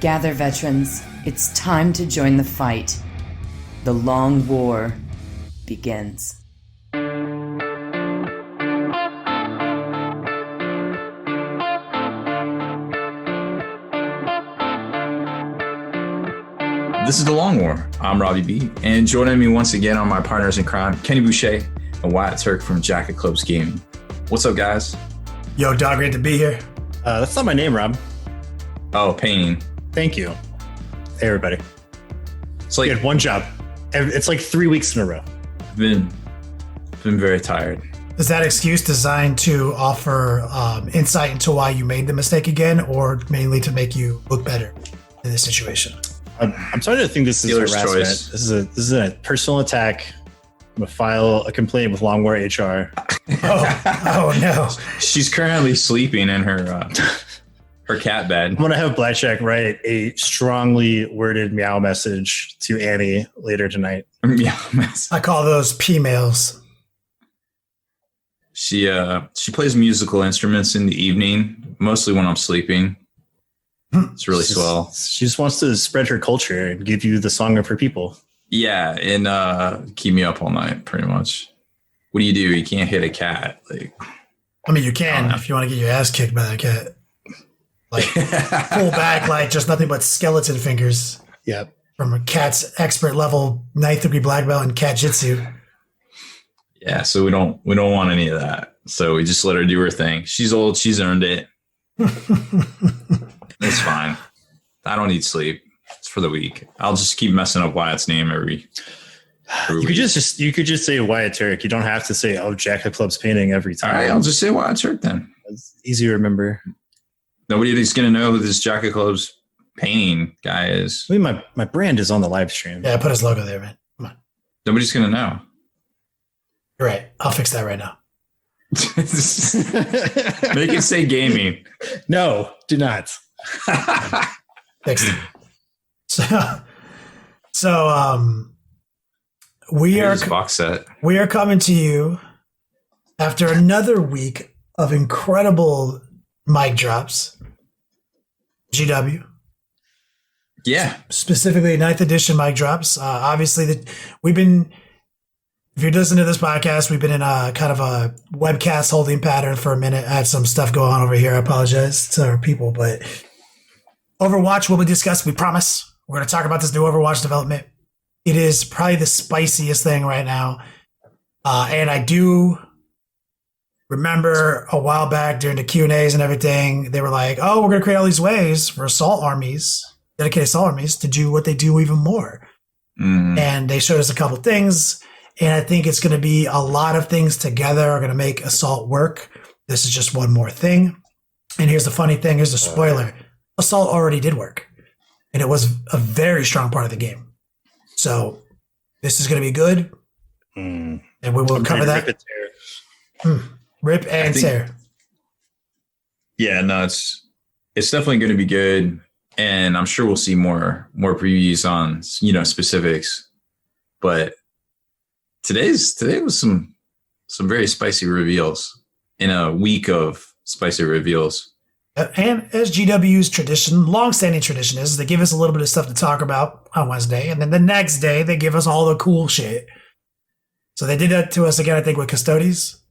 Gather, veterans. It's time to join the fight. The long war begins. This is The Long War. I'm Robbie B. And joining me once again are my partners in crime, Kenny Boucher and Wyatt Turk from Jacket Clubs Gaming. What's up, guys? Yo, dog, great to be here. That's not my name, Rob. Oh, painting. Thank you. Hey, everybody. It's like you had one job. It's like 3 weeks in a row. Been very tired. Is that excuse designed to offer insight into why you made the mistake again, or mainly to make you look better in this situation? I'm starting to think this is Dealer's harassment. choice. This is a personal attack. I'm gonna file a complaint with Long War HR. Oh no! She's currently sleeping in her cat bed. I'm gonna have Blackjack write a strongly worded meow message to Annie later tonight. Yeah, I call those P-mails. she plays musical instruments in the evening, mostly when I'm sleeping. It's really swell. She just wants to spread her culture and give you the song of her people. Yeah, and keep me up all night, pretty much. What do? You can't hit a cat. I mean, you can if you want to get your ass kicked by that cat. Like, pull back like just nothing but skeleton fingers. Yep. From a cat's expert level 9th degree black belt in cat jitsu. Yeah, so we don't want any of that. So we just let her do her thing. She's old. She's earned it. It's fine. I don't need sleep. It's for the week. I'll just keep messing up Wyatt's name every you week. could just say Wyatt Turk. You don't have to say Jacket Club's painting every time. All right, I'll just say Wyatt Turk then. It's easy to remember. Nobody's gonna know who this Jacket Club's painting guy is. I mean, my brand is on the live stream. Yeah, put his logo there, man. Come on. Nobody's gonna know. You're right. I'll fix that right now. Make it say gaming. No, do not. Fix it. So we are box set. We are coming to you after another week of incredible mic drops. GW. Yeah. Specifically 9th edition mic drops. Obviously, we've been, if you're listening to this podcast, we've been in a kind of a webcast holding pattern for a minute. I had some stuff going on over here. I apologize to our people, but Overwatch will be discussed. We promise. We're going to talk about this new Overwatch development. It is probably the spiciest thing right now. And I do remember a while back during the Q&As and everything, they were like, oh, we're going to create all these ways for assault armies, dedicated assault armies, to do what they do even more. Mm. And they showed us a couple things. And I think it's going to be a lot of things together are going to make assault work. This is just one more thing. And here's the funny thing. Here's the spoiler. Assault already did work. And it was a very strong part of the game. So this is going to be good. And we will cover that. Rip and tear. Yeah, no, it's definitely going to be good. And I'm sure we'll see more previews on, specifics. But today was some very spicy reveals in a week of spicy reveals. And as GW's tradition, long-standing tradition is, they give us a little bit of stuff to talk about on Wednesday, and then the next day they give us all the cool shit. So they did that to us again, I think, with Custodes.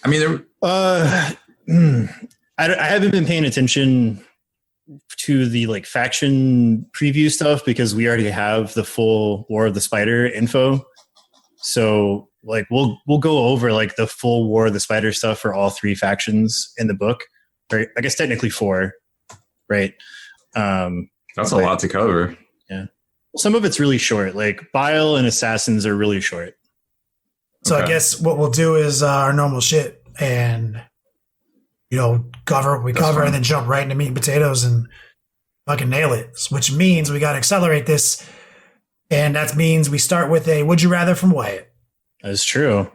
I mean, I haven't been paying attention to the faction preview stuff because we already have the full War of the Spider info. So we'll go over the full War of the Spider stuff for all 3 factions in the book, or I guess technically 4, right? that's a lot to cover. Yeah, well, some of it's really short. Bile and Assassins are really short. So Okay. I guess what we'll do is our normal shit and cover what we cover and then jump right into meat and potatoes and fucking nail it. Which means we got to accelerate this, and that means we start with a would you rather from Wyatt. That's true.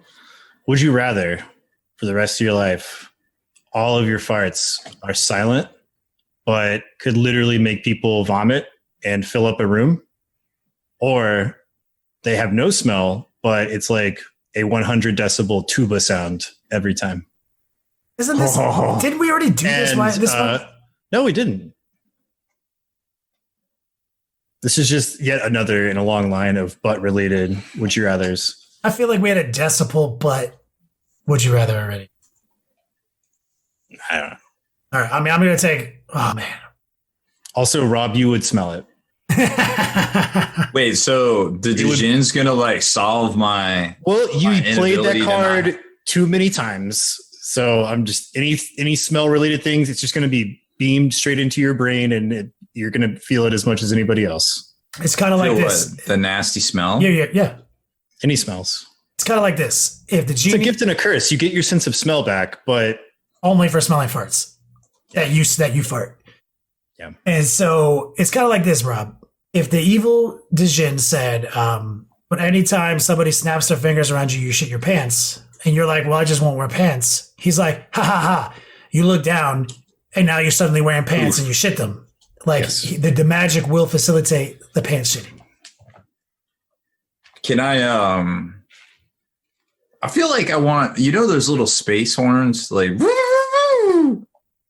Would you rather, for the rest of your life, all of your farts are silent, but could literally make people vomit and fill up a room? Or they have no smell, but it's like a 100 decibel tuba sound every time? Isn't this? Didn't we already do this one? No, we didn't. This is just yet another in a long line of butt-related would you rathers. I feel like we had a decibel butt would you rather already. I don't know. All right. I mean, I'm going to take. Oh man. Also, Rob, you would smell it. Wait, so the Dijin's gonna like solve my? Well, you played that inability card too many times, so I'm just any smell related things. It's just going to be beamed straight into your brain, and you're going to feel it as much as anybody else. It's kind of like this. The nasty smell. Yeah. Any smells. It's kind of like this. If the genie, it's a gift and a curse. You get your sense of smell back, but only for smelling farts that you fart. Yeah. And so it's kind of like this, Rob. If the evil Dijin said, but anytime somebody snaps their fingers around you, you shit your pants. And you're like, well, I just won't wear pants. He's like, ha ha ha. You look down and now you're suddenly wearing pants and you shit them. Like Yes. the magic will facilitate the pants shitting. Can I feel like I want, those little space horns, like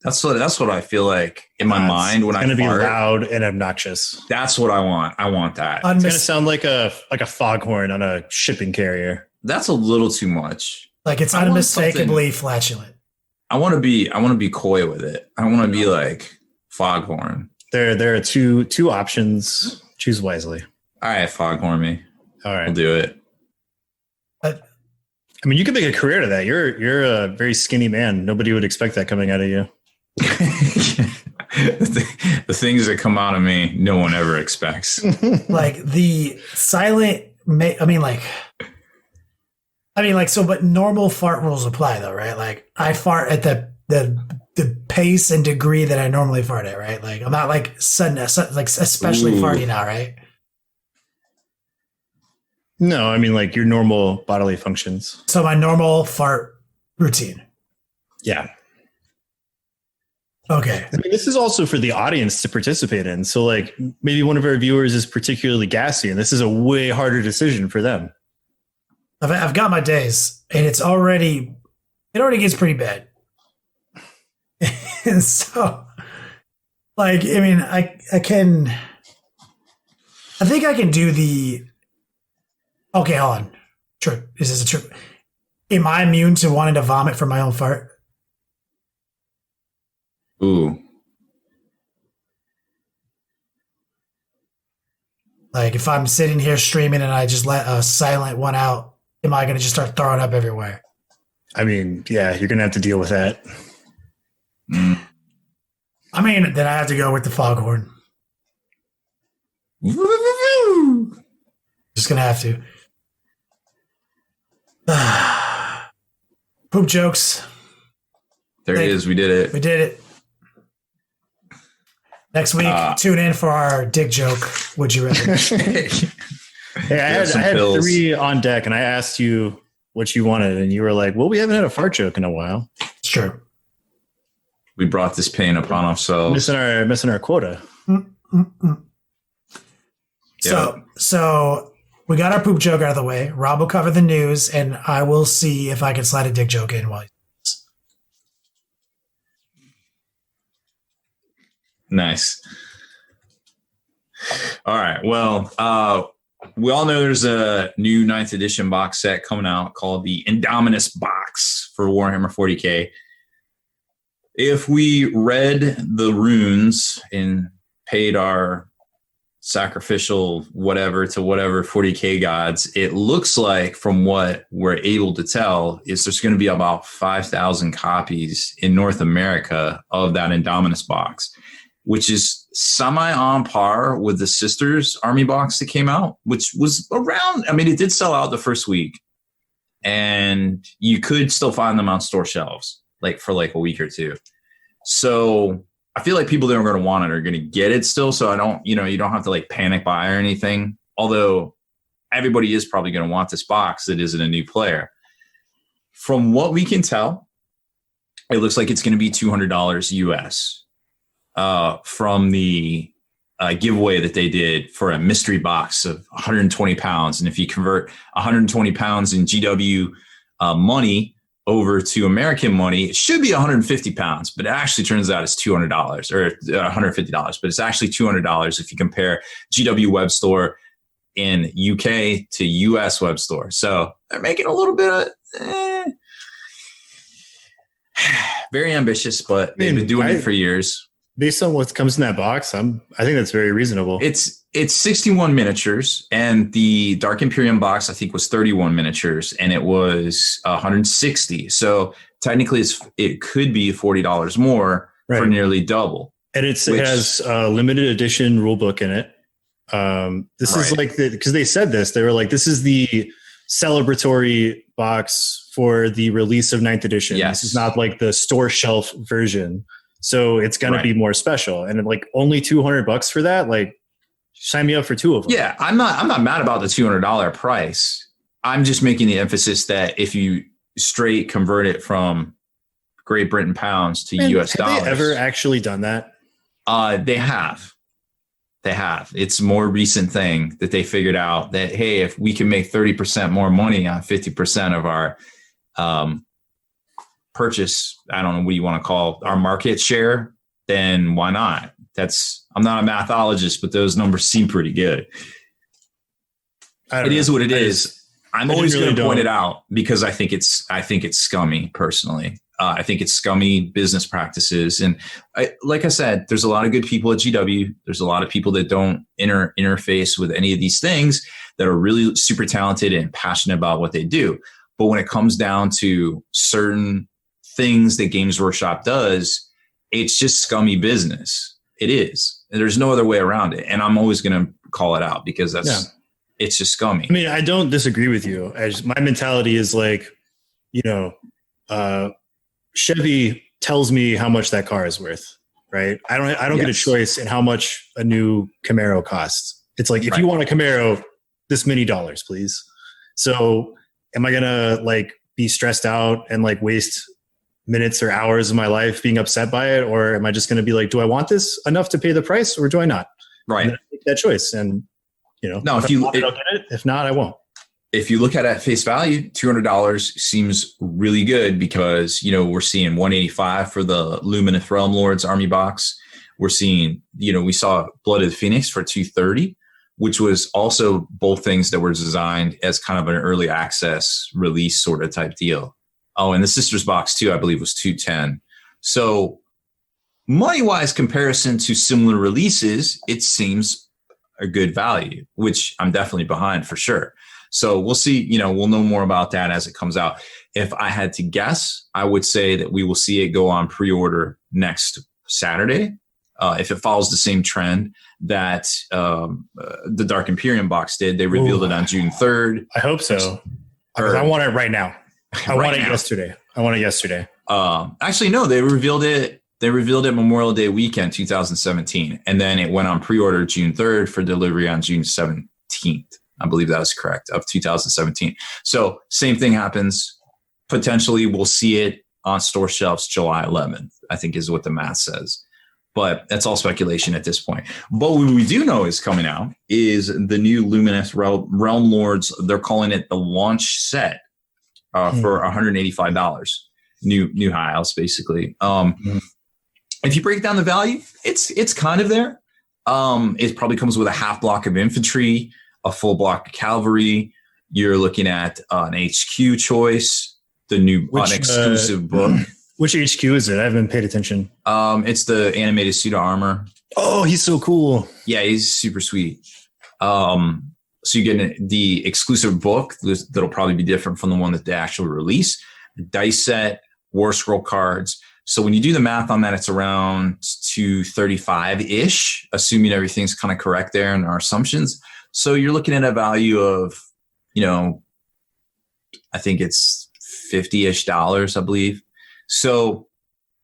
that's what I feel like in my mind when I fart. It's going to be loud and obnoxious. That's what I want. I want that. It's going to sound like a foghorn on a shipping carrier. That's a little too much. Like it's unmistakably flatulent. I want to be coy with it. I want to be like foghorn. There are two options. Choose wisely. All right, foghorn me. All right. I'll do it. I mean, you could make a career to that. You're a very skinny man. Nobody would expect that coming out of you. The things that come out of me, no one ever expects. Like the silent, so, but normal fart rules apply though, right? Like I fart at the pace and degree that I normally fart at, right? Like I'm not like sudden like especially farting out, right? No, I mean like your normal bodily functions. So my normal fart routine. Yeah. Okay. I mean, this is also for the audience to participate in. So like maybe one of our viewers is particularly gassy and this is a way harder decision for them. I've got my days and it already gets pretty bad. And so like, I mean, I think I can do the, okay, hold on. True. Is this a true? Am I immune to wanting to vomit from my own fart? Ooh. Like if I'm sitting here streaming and I just let a silent one out, am I going to just start throwing up everywhere? I mean, yeah, you're going to have to deal with that. I mean, then I have to go with the foghorn. Just going to have to. Poop jokes. There it is. We did it. We did it. Next week, tune in for our dick joke. Would you rather? Hey, I had 3 on deck, and I asked you what you wanted, and you were like, "Well, we haven't had a fart joke in a while." It's true. We brought this pain upon ourselves. Missing our quota. So we got our poop joke out of the way. Rob will cover the news, and I will see if I can slide a dick joke in while. Nice. All right. Well, we all know there's a new 9th edition box set coming out called the Indominus box for Warhammer 40K. If we read the runes and paid our sacrificial whatever to whatever 40K gods, it looks like from what we're able to tell is there's going to be about 5,000 copies in North America of that Indominus box, which is semi on par with the Sisters Army box that came out, which was around, I mean, it did sell out the first week and you could still find them on store shelves for a week or two. So I feel like people that are going to want it are going to get it still. So I don't, you don't have to panic buy or anything. Although everybody is probably going to want this box that isn't a new player. From what we can tell, it looks like it's going to be $200 US. From the giveaway that they did for a mystery box of 120 pounds. And if you convert 120 pounds in GW money over to American money, it should be 150 pounds, but it actually turns out it's $200 or $150, but it's actually $200 if you compare GW Web Store in UK to US Web Store. So they're making a little bit of very ambitious, but they've been doing it for years. Based on what comes in that box, I think that's very reasonable. It's 61 miniatures, and the Dark Imperium box I think was 31 miniatures, and it was 160. So technically, it could be $40 more for nearly double. And it has a limited edition rulebook in it. This is like because they said this, they were like, this is the celebratory box for the release of 9th edition. Yes. This is not like the store shelf version. So it's going to be more special, and like only $200 for that. Like, sign me up for 2 of them. Yeah, I'm not mad about the $200 price. I'm just making the emphasis that if you straight convert it from Great Britain pounds to US dollars, have they ever actually done that? They have. It's a more recent thing that they figured out that, hey, if we can make 30% more money on 50% of our purchase, I don't know what you want to call our market share, then why not? I'm not a mathologist, but those numbers seem pretty good. It is what it is. I'm always going to point it out because I think it's scummy personally. I think it's scummy business practices. And like I said, there's a lot of good people at GW. There's a lot of people that don't interface with any of these things that are really super talented and passionate about what they do. But when it comes down to certain things that Games Workshop does, it's just scummy business. It is. And there's no other way around it. And I'm always going to call it out because it's just scummy. I mean, I don't disagree with you. My mentality is like, Chevy tells me how much that car is worth, right? I don't get a choice in how much a new Camaro costs. It's like, if you want a Camaro, this many dollars, please. So am I going to like be stressed out and like waste minutes or hours of my life being upset by it? Or am I just going to be like, do I want this enough to pay the price or do I not? Right. And I make that choice. And, no, I'll get it. If not, I won't. If you look at it at face value, $200 seems really good because, we're seeing 185 for the Lumineth Realm Lords Army box. We're seeing, we saw Blood of the Phoenix for 230, which was also both things that were designed as kind of an early access release sort of type deal. Oh, and the Sisters box too, I believe was 210. So money-wise comparison to similar releases, it seems a good value, which I'm definitely behind for sure. So we'll see, we'll know more about that as it comes out. If I had to guess, I would say that we will see it go on pre-order next Saturday. If it follows the same trend that the Dark Imperium box did, they revealed it on June 3rd. I hope so. I want it right now. I want it yesterday. Actually, no, they revealed it. They revealed it Memorial Day weekend, 2017. And then it went on pre-order June 3rd for delivery on June 17th. I believe that is correct, of 2017. So same thing happens. Potentially we'll see it on store shelves July 11th, I think is what the math says. But that's all speculation at this point. But what we do know is coming out is the new Lumineth Realm Lords. They're calling it the launch set for $185. New high house, basically. If you break down the value, it's kind of there. It probably comes with a half block of infantry, a full block of cavalry. You're looking at an HQ choice, the new exclusive book. Which HQ is it? I haven't paid attention. It's the animated suit of armor. Oh, he's so cool. Yeah, he's super sweet. So you get the exclusive book that'll probably be different from the one that they actually release. The dice set, War Scroll cards. So when you do the math on that, it's around 235-ish, assuming everything's kind of correct there in our assumptions. So you're looking at a value of, I think it's $50-ish, I believe. So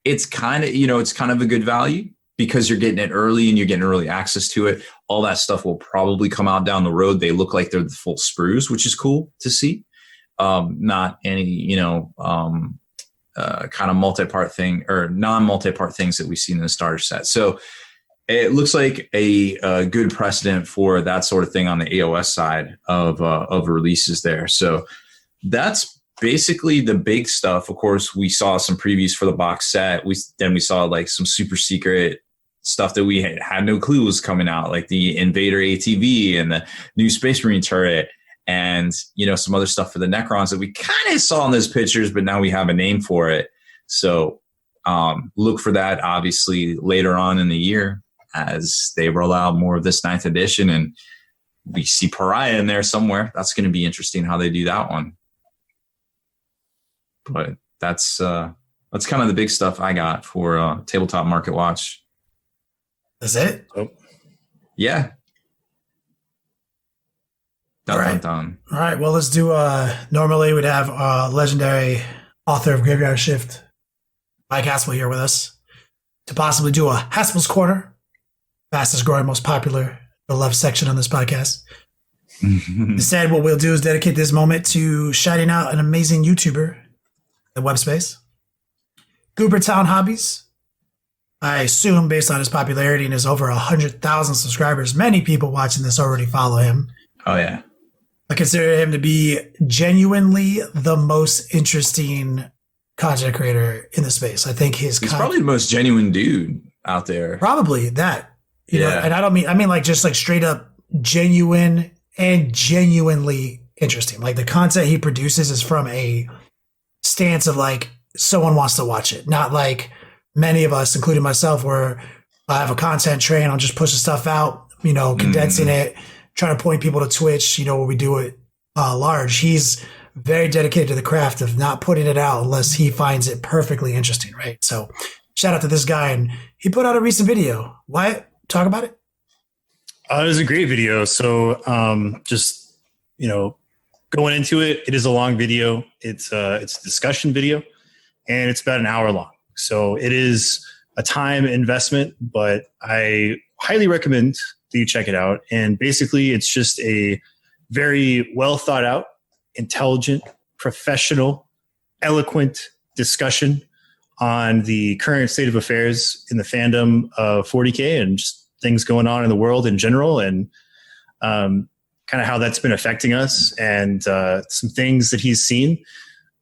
it's kind of, it's kind of a good value because you're getting it early and you're getting early access to it. All that stuff will probably come out down the road. They look like they're the full sprues, which is cool to see. Not any, kind of multi-part thing or non-multi-part things that we've seen in the starter set. So it looks like a good precedent for that sort of thing on the AOS side of releases there. So that's basically the big stuff. Of course, we saw some previews for the box set. We saw like some super secret stuff that we had no clue was coming out, like the Invader ATV and the new Space Marine turret, and some other stuff for the Necrons that we kind of saw in those pictures, but now we have a name for it. So look for that obviously later on in the year as they roll out more of this 9th edition, and we see Pariah in there somewhere. That's going to be interesting how they do that one. But that's kind of the big stuff I got for Tabletop Market Watch. That's it? Oh. Yeah. All right. Done. All right. Well, let's do, normally we'd have legendary author of Graveyard Shift, Mike Haspel, here with us to possibly do a Haspel's Corner, fastest growing, most popular, beloved section on this podcast. Instead, what we'll do is dedicate this moment to shouting out an amazing YouTuber in the web space, Goobertown Hobbies. I assume, based on his popularity and his over 100,000 subscribers, many people watching this already follow him. Oh, yeah. I consider him to be genuinely the most interesting content creator in the space. I think he's probably the most genuine dude out there. Probably that. You know, and I mean like just like straight up genuine and genuinely interesting. Like the content he produces is from a stance of like someone wants to watch it, not like many of us, including myself, where I have a content train, I'll just push the stuff out, condensing it, trying to point people to Twitch, where we do it large. He's very dedicated to the craft of not putting it out unless he finds it perfectly interesting, right? So shout out to this guy. And he put out a recent video. Wyatt, talk about it. It was a great video. So just, going into it, it is a long video. It's a discussion video, and it's about an hour long. So it is a time investment, but I highly recommend that you check it out. And basically, it's just a very well thought out, intelligent, professional, eloquent discussion on the current state of affairs in the fandom of 40K and just things going on in the world in general, and kind of how that's been affecting us, and some things that he's seen.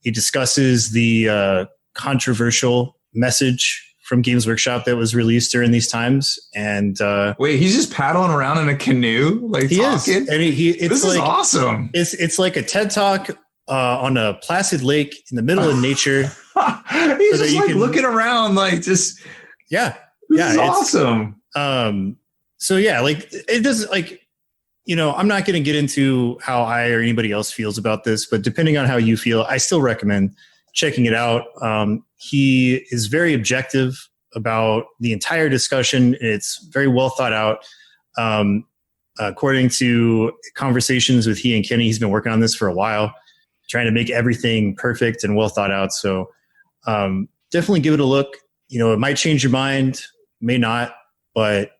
He discusses the controversial message from Games Workshop that was released during these times. And wait, he's just paddling around in a canoe, like he talking. Is. And this is awesome. It's like a TED Talk on a placid lake in the middle of nature. He's just like looking around, like just this is awesome. So yeah, like it doesn't like I'm not going to get into how I or anybody else feels about this, but depending on how you feel, I still recommend checking it out. He is very objective about the entire discussion. It's very well thought out. According to conversations with he and Kenny, he's been working on this for a while, trying to make everything perfect and well thought out. So definitely give it a look. It might change your mind, may not, but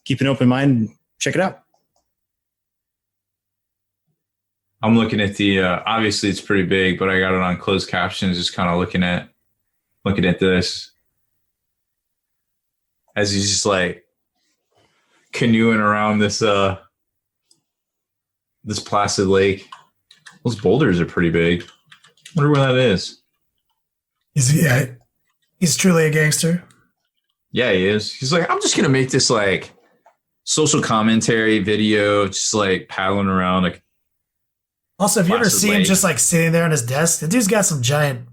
keep an open mind and check it out. I'm looking at the, obviously it's pretty big, but I got it on closed captions, just kind of looking at this as he's just like canoeing around this placid lake. Those boulders are pretty big. Wonder where that is. He's truly a gangster. Yeah, he is. He's like, I'm just going to make this like social commentary video, just like paddling around. Like, also, if you ever see him just like sitting there on his desk, the dude's got some giant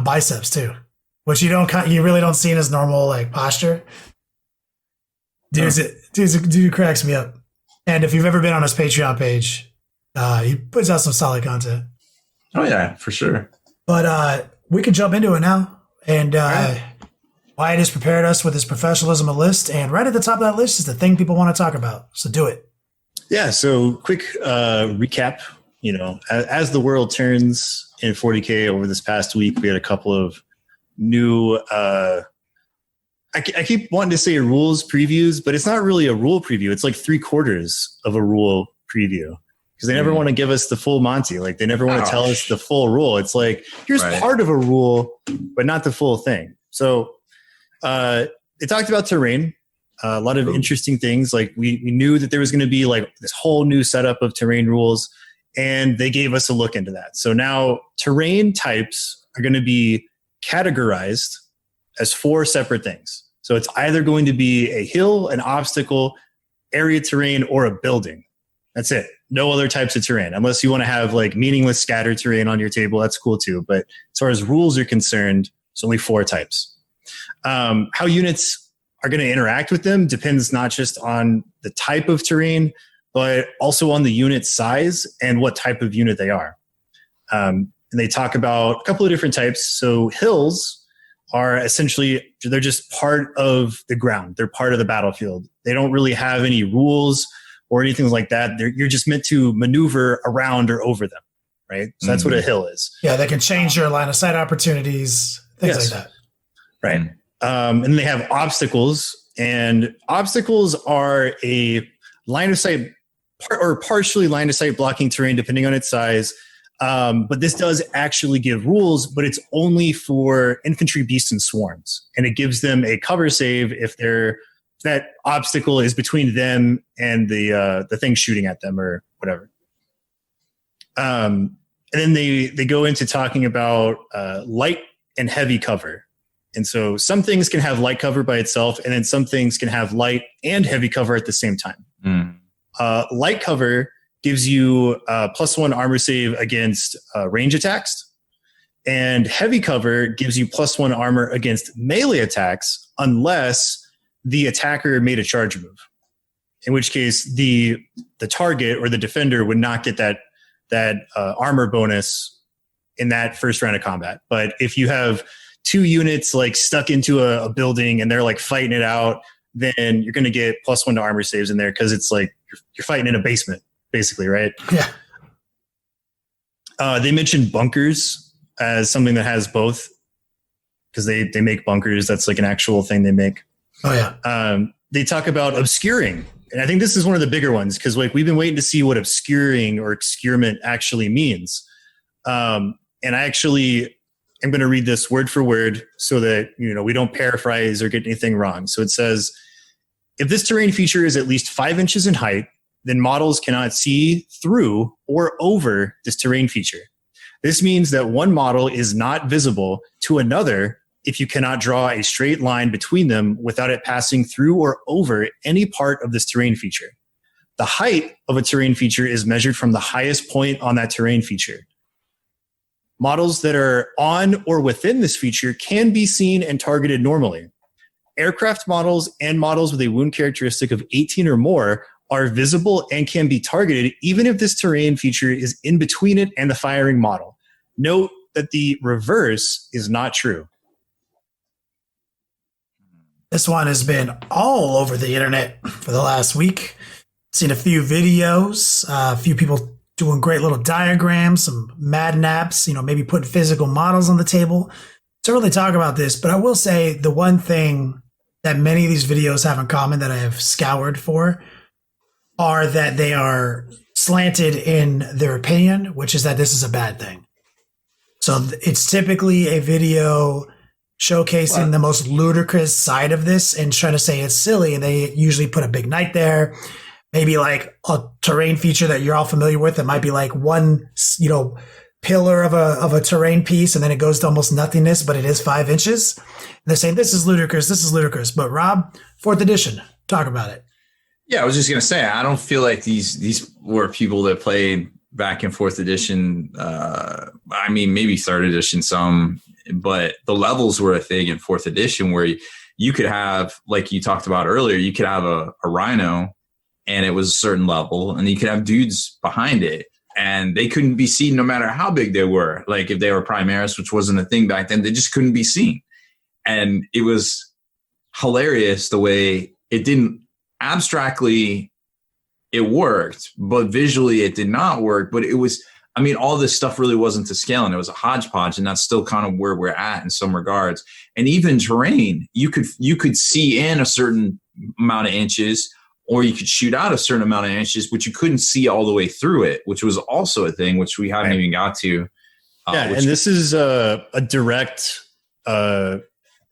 biceps too, which you really don't see in his normal like posture. Dude cracks me up. And if you've ever been on his Patreon page, he puts out some solid content. Oh yeah, for sure. But we can jump into it now. And Wyatt has prepared us with his professionalism list, and right at the top of that list is the thing people want to talk about. So do it. Yeah. So quick recap. As the world turns in 40K over this past week, we had a couple of new, I keep wanting to say rules previews, but it's not really a rule preview. It's like 3/4 of a rule preview, because they never want to give us the full Monty. Like they never want to tell us the full rule. It's like, here's part of a rule, but not the full thing. So they talked about terrain, a lot of interesting things. Like we knew that there was going to be like this whole new setup of terrain rules and they gave us a look into that. So now terrain types are going to be categorized as 4 separate things. So it's either going to be a hill, an obstacle, area terrain, or a building. That's it. No other types of terrain, unless you want to have like meaningless scattered terrain on your table. That's cool too. But as far as rules are concerned, it's only 4 types. How units are going to interact with them depends not just on the type of terrain, but also on the unit size and what type of unit they are. And they talk about a couple of different types. So hills are essentially, they're just part of the ground. They're part of the battlefield. They don't really have any rules or anything like that. You're just meant to maneuver around or over them, right? So that's what a hill is. Yeah, they can change your line of sight opportunities, things like that. Right. And they have obstacles, and obstacles are a line of sight or partially line of sight blocking terrain, depending on its size. But this does actually give rules, but it's only for infantry, beasts, and swarms. And it gives them a cover save if that obstacle is between them and the thing shooting at them or whatever. And then they go into talking about light and heavy cover. And so some things can have light cover by itself, and then some things can have light and heavy cover at the same time. Light cover gives you +1 armor save against range attacks, and heavy cover gives you +1 armor against melee attacks unless the attacker made a charge move, in which case the target or the defender would not get that armor bonus in that first round of combat. But if you have 2 units like stuck into a building and they're like fighting it out, then you're going to get +1 to armor saves in there, because it's like you're fighting in a basement, basically, right? Yeah. They mentioned bunkers as something that has both, because they make bunkers. That's like an actual thing they make. Oh yeah. They talk about obscuring, and I think this is one of the bigger ones, because like we've been waiting to see what obscuring or obscurement actually means. And I actually am going to read this word for word so that we don't paraphrase or get anything wrong. So it says, if this terrain feature is at least 5 inches in height, then models cannot see through or over this terrain feature. This means that one model is not visible to another if you cannot draw a straight line between them without it passing through or over any part of this terrain feature. The height of a terrain feature is measured from the highest point on that terrain feature. Models that are on or within this feature can be seen and targeted normally. Aircraft models and models with a wound characteristic of 18 or more are visible and can be targeted even if this terrain feature is in between it and the firing model. Note that the reverse is not true. This one has been all over the internet for the last week. Seen a few videos, a few people doing great little diagrams, some mad naps, maybe putting physical models on the table to really talk about this. But I will say the one thing that many of these videos have in common that I have scoured for are that they are slanted in their opinion, which is that this is a bad thing. So it's typically a video showcasing the most ludicrous side of this and trying to say it's silly. And they usually put a big knight there, maybe like a terrain feature that you're all familiar with. It might be like one, pillar of a terrain piece, and then it goes to almost nothingness, but it is 5 inches. And they're saying this is ludicrous. This is ludicrous. But Rob, 4th edition, talk about it. Yeah, I was just gonna say, I don't feel like these were people that played back in 4th edition. I mean, maybe 3rd edition, some, but the levels were a thing in 4th edition where you could have, like you talked about earlier, you could have a rhino and it was a certain level, and you could have dudes behind it, and they couldn't be seen no matter how big they were. Like if they were Primaris, which wasn't a thing back then, they just couldn't be seen. And it was hilarious the way it didn't abstractly, it worked, but visually it did not work. But it was, I mean, all this stuff really wasn't to scale, and it was a hodgepodge, and that's still kind of where we're at in some regards. And even terrain, you could see in a certain amount of inches, or you could shoot out a certain amount of inches, but you couldn't see all the way through it, which was also a thing, which we haven't even got to. And this is a direct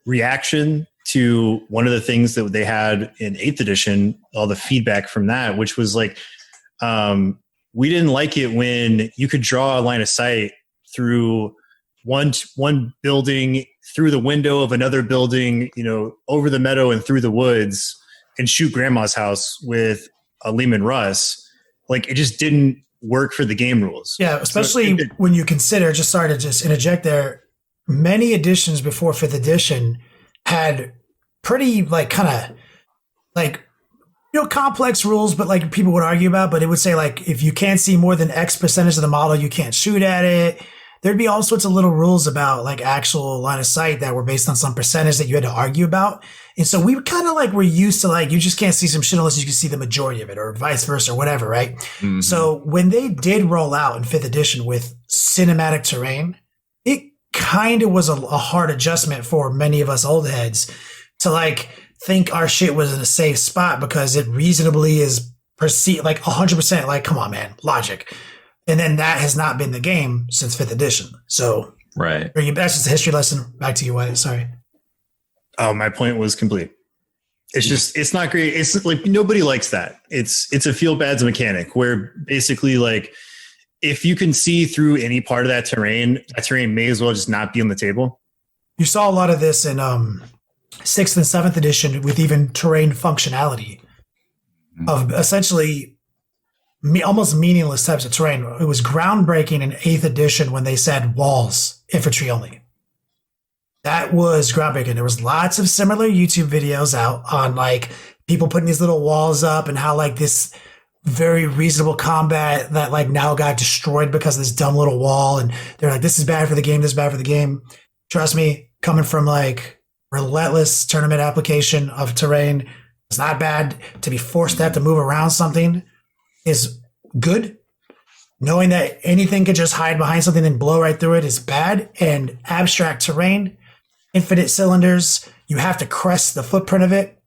reaction to one of the things that they had in 8th edition, all the feedback from that, which was like, we didn't like it when you could draw a line of sight through one building, through the window of another building, over the meadow and through the woods, and shoot grandma's house with a Lehman Russ. Like, it just didn't work for the game rules. Yeah, especially when you consider, just sorry to just interject there, many editions before 5th edition had pretty complex rules, but like people would argue about, but it would say like, if you can't see more than X percentage of the model, you can't shoot at it. There'd be all sorts of little rules about like actual line of sight that were based on some percentage that you had to argue about. And so we kind of like were used to like, you just can't see some shit unless you can see the majority of it, or vice versa, or whatever, right? Mm-hmm. So when they did roll out in 5th edition with cinematic terrain, it kind of was a hard adjustment for many of us old heads to like think our shit was in a safe spot, because it reasonably is perceived like 100%, like, come on, man, logic. And then that has not been the game since 5th edition. So, right. That's just a history lesson. Back to you, Wyatt. Sorry. Oh, my point was complete. It's just, it's not great. It's like, nobody likes that. It's a feel bads mechanic where basically like, if you can see through any part of that terrain may as well just not be on the table. You saw a lot of this in 6th and 7th edition with even terrain functionality of essentially almost meaningless types of terrain. It was groundbreaking in 8th edition when they said walls, infantry only. That was groundbreaking. There was lots of similar YouTube videos out on like people putting these little walls up and how like this very reasonable combat that like now got destroyed because of this dumb little wall. And they're like, this is bad for the game. This is bad for the game. Trust me, coming from like relentless tournament application of terrain, it's not bad. To be forced to have to move around something is good. Knowing that anything could just hide behind something and blow right through it is bad. And abstract terrain, infinite cylinders, you have to crest the footprint of it,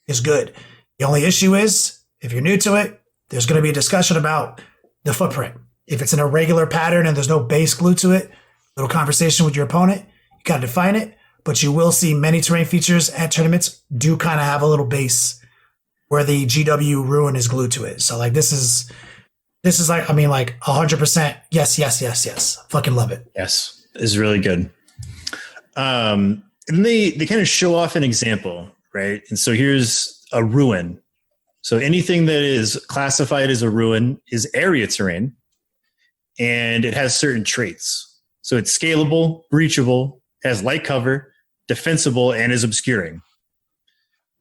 is good. The only issue is, if you're new to it, there's going to be a discussion about the footprint. If it's an irregular pattern and there's no base glue to it, little conversation with your opponent, you got to define it. But you will see many terrain features at tournaments do kind of have a little base where the GW ruin is glued to it. So like this is like, I mean, like 100%. Yes. Fucking love it. Yes. It's really good. And they kind of show off an example, right? And so here's a ruin. So anything that is classified as a ruin is area terrain, and it has certain traits. So it's scalable, breachable, has light cover, defensible, and is obscuring.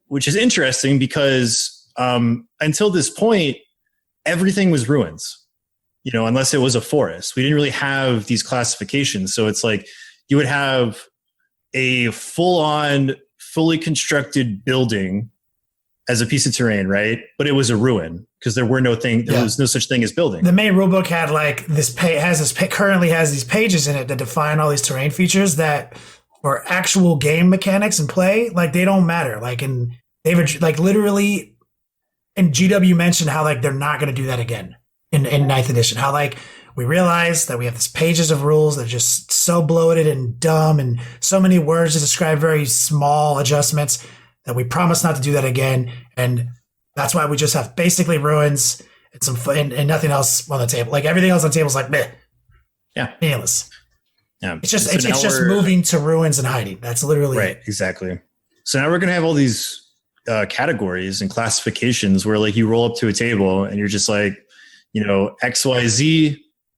Which is interesting because until this point, everything was ruins, unless it was a forest. We didn't really have these classifications. So it's like you would have a full-on, fully constructed building as a piece of terrain, right? But it was a ruin because there was no such thing as building. The main rulebook had like currently has these pages in it that define all these terrain features that for actual game mechanics and play, like they don't matter. Like David, like literally, and GW mentioned how like they're not going to do that again in 9th edition. How like we realize that we have these pages of rules that are just so bloated and dumb and so many words to describe very small adjustments that we promise not to do that again. And that's why we just have basically ruins and some and nothing else on the table. Like everything else on the table is like meh. Yeah. Meaningless. Yeah. It's just moving to ruins and hiding. That's literally right. It. Exactly. So now we're going to have all these categories and classifications where like you roll up to a table and you're just like, XYZ,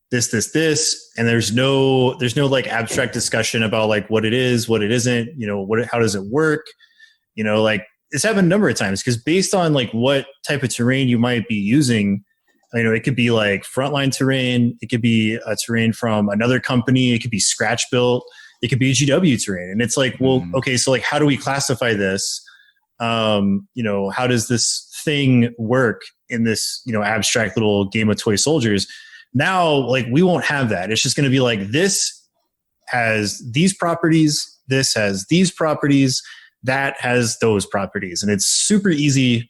this, and there's no like abstract discussion about like what it is, what it isn't, how does it work? Like it's happened a number of times because based on like what type of terrain you might be using, it could be like frontline terrain. It could be a terrain from another company. It could be scratch built. It could be GW terrain. And it's like, well, okay, so like, how do we classify this? How does this thing work in this, abstract little game of toy soldiers? Now, like we won't have that. It's just going to be like, this has these properties. This has these properties. That has those properties. And it's super easy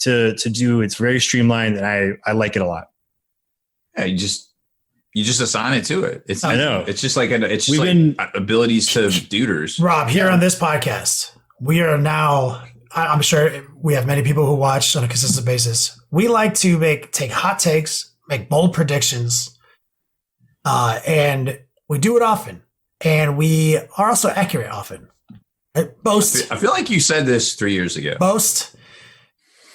to do. It's very streamlined and I like it a lot. Yeah, you just assign it to it. I know. It's just like abilities to duders. Rob, here on this podcast, we are now, I'm sure we have many people who watch on a consistent basis. We like to take hot takes, make bold predictions, and we do it often, and we are also accurate often. Boast. I feel like you said this 3 years ago. Boast.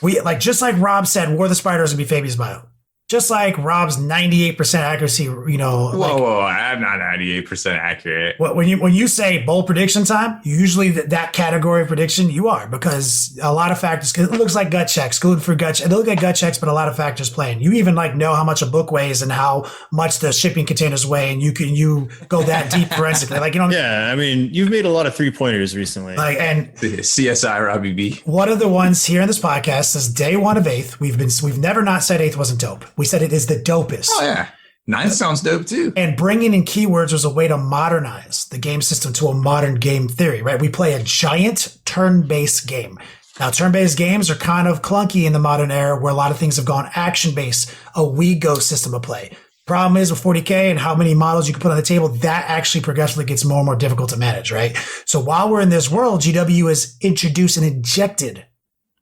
We just like Rob said, War of the Spiders would be Fabian's bio. Just like Rob's 98% accuracy, Whoa, I'm not 98% accurate. When you say bold prediction time, usually that category of prediction you are, because a lot of factors. Cause it looks like gut checks, gluten free gut checks. They look like gut checks, but a lot of factors playing. You even know how much a book weighs and how much the shipping containers weigh, and you go that deep forensically. Yeah, I mean, you've made a lot of 3-pointers recently. And CSI Robbie B. One of the ones here in this podcast says day one of 8th. We've never not said 8th wasn't dope. We said it is the dopest. Oh, yeah. 9th sounds dope, too. And bringing in keywords was a way to modernize the game system to a modern game theory, right? We play a giant turn-based game. Now, turn-based games are kind of clunky in the modern era where a lot of things have gone action-based, a WeGo system of play. Problem is with 40K and how many models you can put on the table, that actually progressively gets more and more difficult to manage, right? So while we're in this world, GW has introduced and injected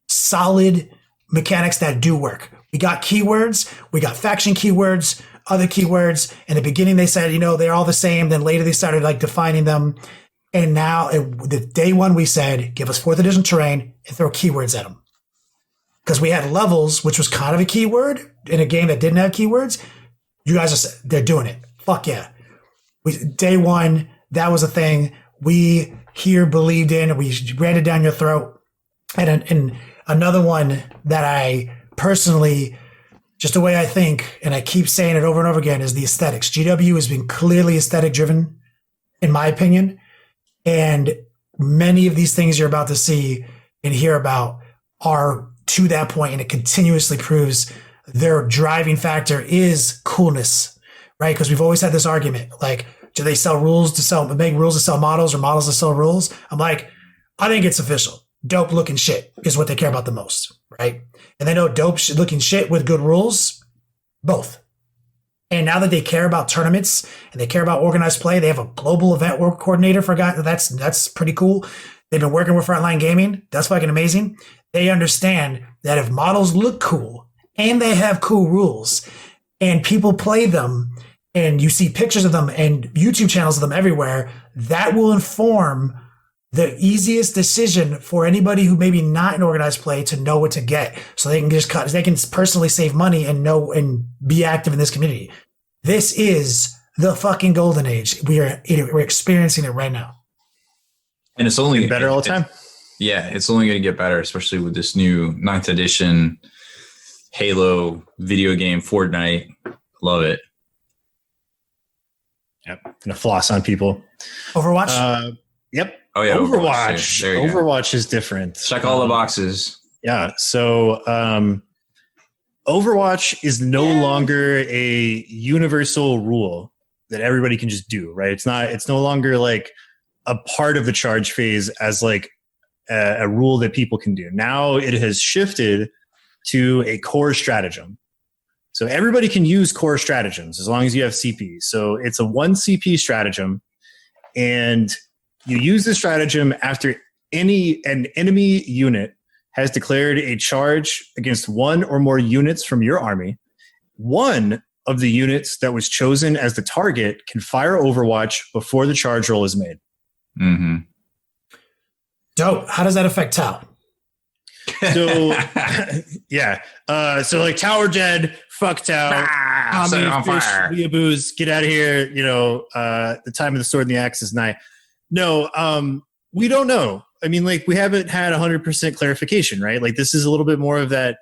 solid mechanics that do work. We got keywords, we got faction keywords, other keywords. In the beginning, they said, they're all the same. Then later they started defining them. And now the day one, we said, give us 4th edition terrain and throw keywords at them. Because we had levels, which was kind of a keyword in a game that didn't have keywords. You guys they're doing it. Fuck yeah. Day one, that was a thing we here believed in, and we ran it down your throat. And another one that I personally, just the way I think, and I keep saying it over and over again, is the aesthetics. GW has been clearly aesthetic driven, in my opinion. And many of these things you're about to see and hear about are to that point, and it continuously proves their driving factor is coolness, right? Because we've always had this argument, do they sell rules make rules to sell models, or models to sell rules? I'm like, I think it's official. Dope looking shit is what they care about the most, right? And they know dope looking shit with good rules, both. And now that they care about tournaments and they care about organized play, they have a global event work coordinator for guys. That's pretty cool. They've been working with Frontline Gaming. That's fucking amazing. They understand that if models look cool and they have cool rules and people play them and you see pictures of them and YouTube channels of them everywhere, that will inform the easiest decision for anybody who maybe not in organized play to know what to get, so they can they can personally save money and know and be active in this community. This is the fucking golden age. We're experiencing it right now. And it's only better all the time. Yeah, it's only going to get better, especially with this new 9th edition Halo video game, Fortnite. Love it. Yep. Gonna floss on people. Overwatch? Yep. Oh yeah, Overwatch. Overwatch is different. Check all the boxes. Yeah. So Overwatch is no longer a universal rule that everybody can just do, right? It's no longer a part of the charge phase as a rule that people can do. Now it has shifted to a core stratagem. So everybody can use core stratagems as long as you have CP. So it's a 1 CP stratagem, and you use the stratagem after an enemy unit has declared a charge against 1 or more units from your army. One of the units that was chosen as the target can fire Overwatch before the charge roll is made. Mm-hmm. Dope. How does that affect Tau? So, yeah. So Tower dead, fuck Tau. Set it on fire. Weeaboos, get out of here. The time of the sword and the axe is nigh. No, we don't know. I mean, we haven't had 100% clarification, right? This is a little bit more of that.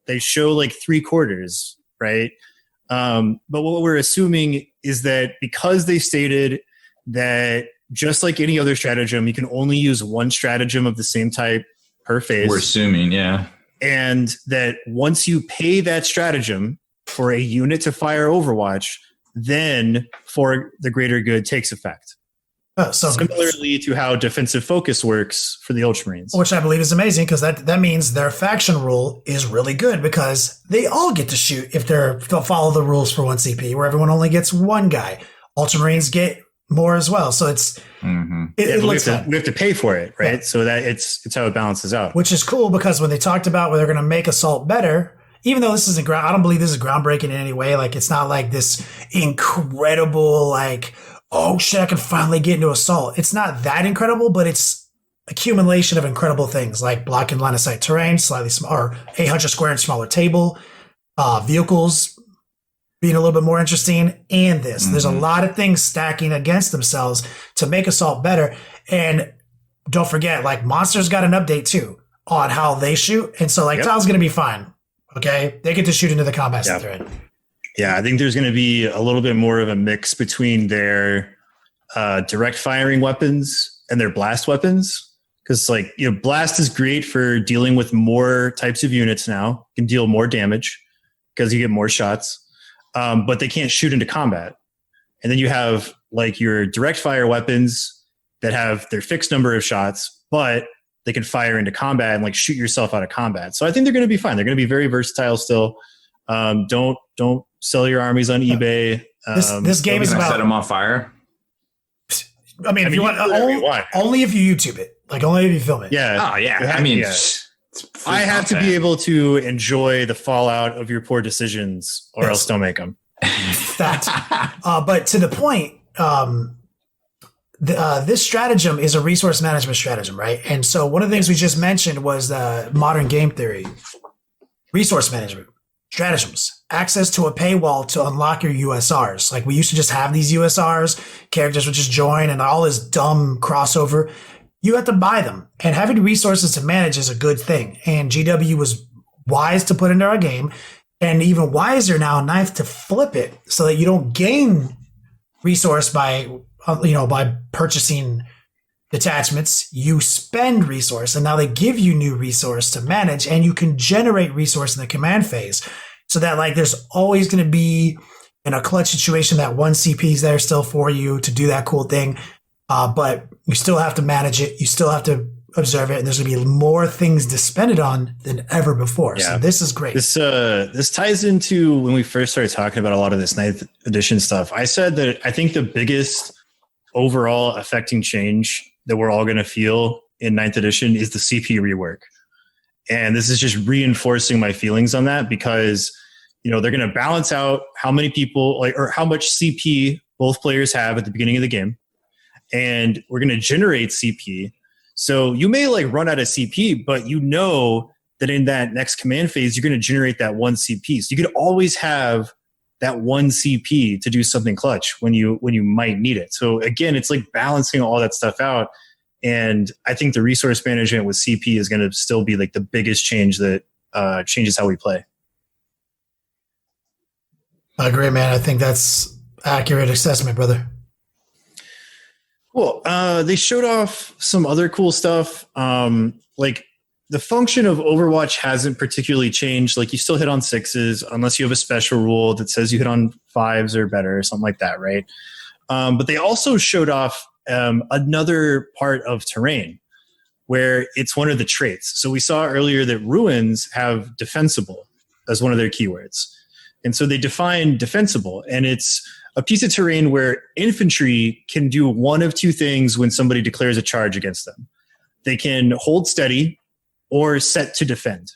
They show 3/4, right? But what we're assuming is that because they stated that just like any other stratagem, you can only use one stratagem of the same type per phase. We're assuming, yeah. And that once you pay that stratagem for a unit to fire Overwatch, then for the greater good takes effect. So similarly to how defensive focus works for the Ultramarines. Which I believe is amazing, because that means their faction rule is really good, because they all get to shoot if they'll follow the rules for 1 CP, where everyone only gets 1 guy. Ultramarines get more as well. So it's it looks we have to pay for it, right? Yeah. So that it's how it balances out. Which is cool, because when they talked about where they're going to make Assault better even though this isn't I don't believe this is groundbreaking in any way. Like, it's not like this incredible, like, oh shit, I can finally get into assault. It's not that incredible, but it's accumulation of incredible things like blocking line of sight terrain, slightly smaller, 800 square and smaller table, vehicles being a little bit more interesting, and this. There's a lot of things stacking against themselves to make assault better. And don't forget, like, monsters got an update too on how they shoot. And so, like, Tal's going to be fine. Okay. They get to shoot into the combat that they're in. Yeah. I think there's going to be a little bit more of a mix between their direct firing weapons and their blast weapons. Because, like, you know, blast is great for dealing with more types of units now. You can deal more damage because you get more shots. But they can't shoot into combat. And then you have, like, your direct fire weapons that have their fixed number of shots, but they can fire into combat and, like, shoot yourself out of combat. So I think they're going to be fine. They're going to be very versatile still. Don't sell your armies on eBay. This game is about set them on fire. I mean, if you want, only if you YouTube it, like, only if you film it. Yeah. Oh yeah. I mean, I have to be able to enjoy the fallout of your poor decisions, or else don't make them. But to the point, this stratagem is a resource management stratagem, right? And so one of the things we just mentioned was modern game theory, resource management stratagems, access to a paywall to unlock your USRs. Like, we used to just have these USRs, characters would just join, and all this dumb crossover. You have to buy them, and having resources to manage is a good thing. And GW was wise to put into our game, and even wiser now, Ninth, to flip it so that you don't gain resource by purchasing detachments. You spend resource, and now they give you new resource to manage, and you can generate resource in the command phase, so that, like, there's always going to be, in a clutch situation, that one CP is there still for you to do that cool thing. But you still have to manage it. You still have to observe it. And there's going to be more things to spend it on than ever before. Yeah. So this is great. This ties into when we first started talking about a lot of this 9th edition stuff. I said that I think the biggest overall affecting change that we're all going to feel in 9th edition is the CP rework. And this is just reinforcing my feelings on that, because, you know, they're going to balance out how many people, like, or how much CP both players have at the beginning of the game. And we're going to generate CP. So you may, like, run out of CP, but you know that in that next command phase, you're going to generate that one CP. So you could always have that one CP to do something clutch when you might need it. So again, it's like balancing all that stuff out. And I think the resource management with CP is going to still be, like, the biggest change that changes how we play. I agree, man. I think that's accurate assessment, brother. Cool. They showed off some other cool stuff. Like, the function of Overwatch hasn't particularly changed. Like, you still hit on 6s unless you have a special rule that says you hit on 5s or better or something like that, right? But they also showed off another part of terrain where it's one of the traits. So we saw earlier that ruins have defensible as one of their keywords. And so they define defensible, and it's a piece of terrain where infantry can do one of two things when somebody declares a charge against them. They can hold steady or set to defend.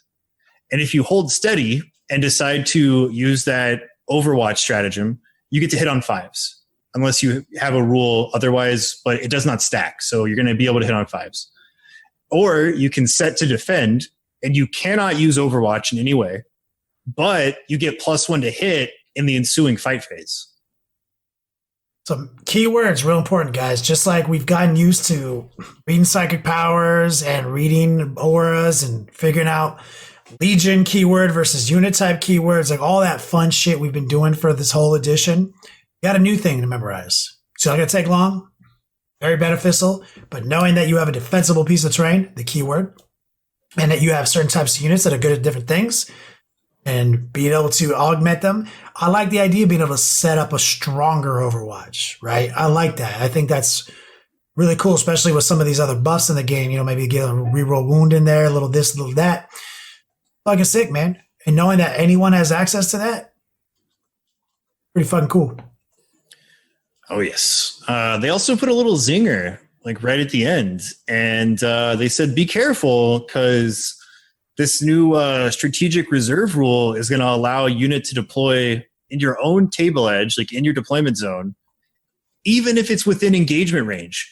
And if you hold steady and decide to use that Overwatch stratagem, you get to hit on 5s, unless you have a rule otherwise, but it does not stack. So you're going to be able to hit on 5s. Or you can set to defend, and you cannot use Overwatch in any way, but you get +1 to hit in the ensuing fight phase. So keywords, real important, guys. Just like we've gotten used to reading psychic powers and reading auras and figuring out Legion keyword versus unit type keywords, like all that fun shit we've been doing for this whole edition. Got a new thing to memorize. It's not going to take long. Very beneficial. But knowing that you have a defensible piece of terrain, the keyword, and that you have certain types of units that are good at different things, and being able to augment them. I like the idea of being able to set up a stronger Overwatch, right? I like that. I think that's really cool, especially with some of these other buffs in the game. You know, maybe get a reroll wound in there, a little this, a little that. Fucking sick, man. And knowing that anyone has access to that, pretty fucking cool. Oh, yes. They also put a little zinger, like right at the end. And they said, be careful, because this new strategic reserve rule is going to allow a unit to deploy in your own table edge, like in your deployment zone, even if it's within engagement range.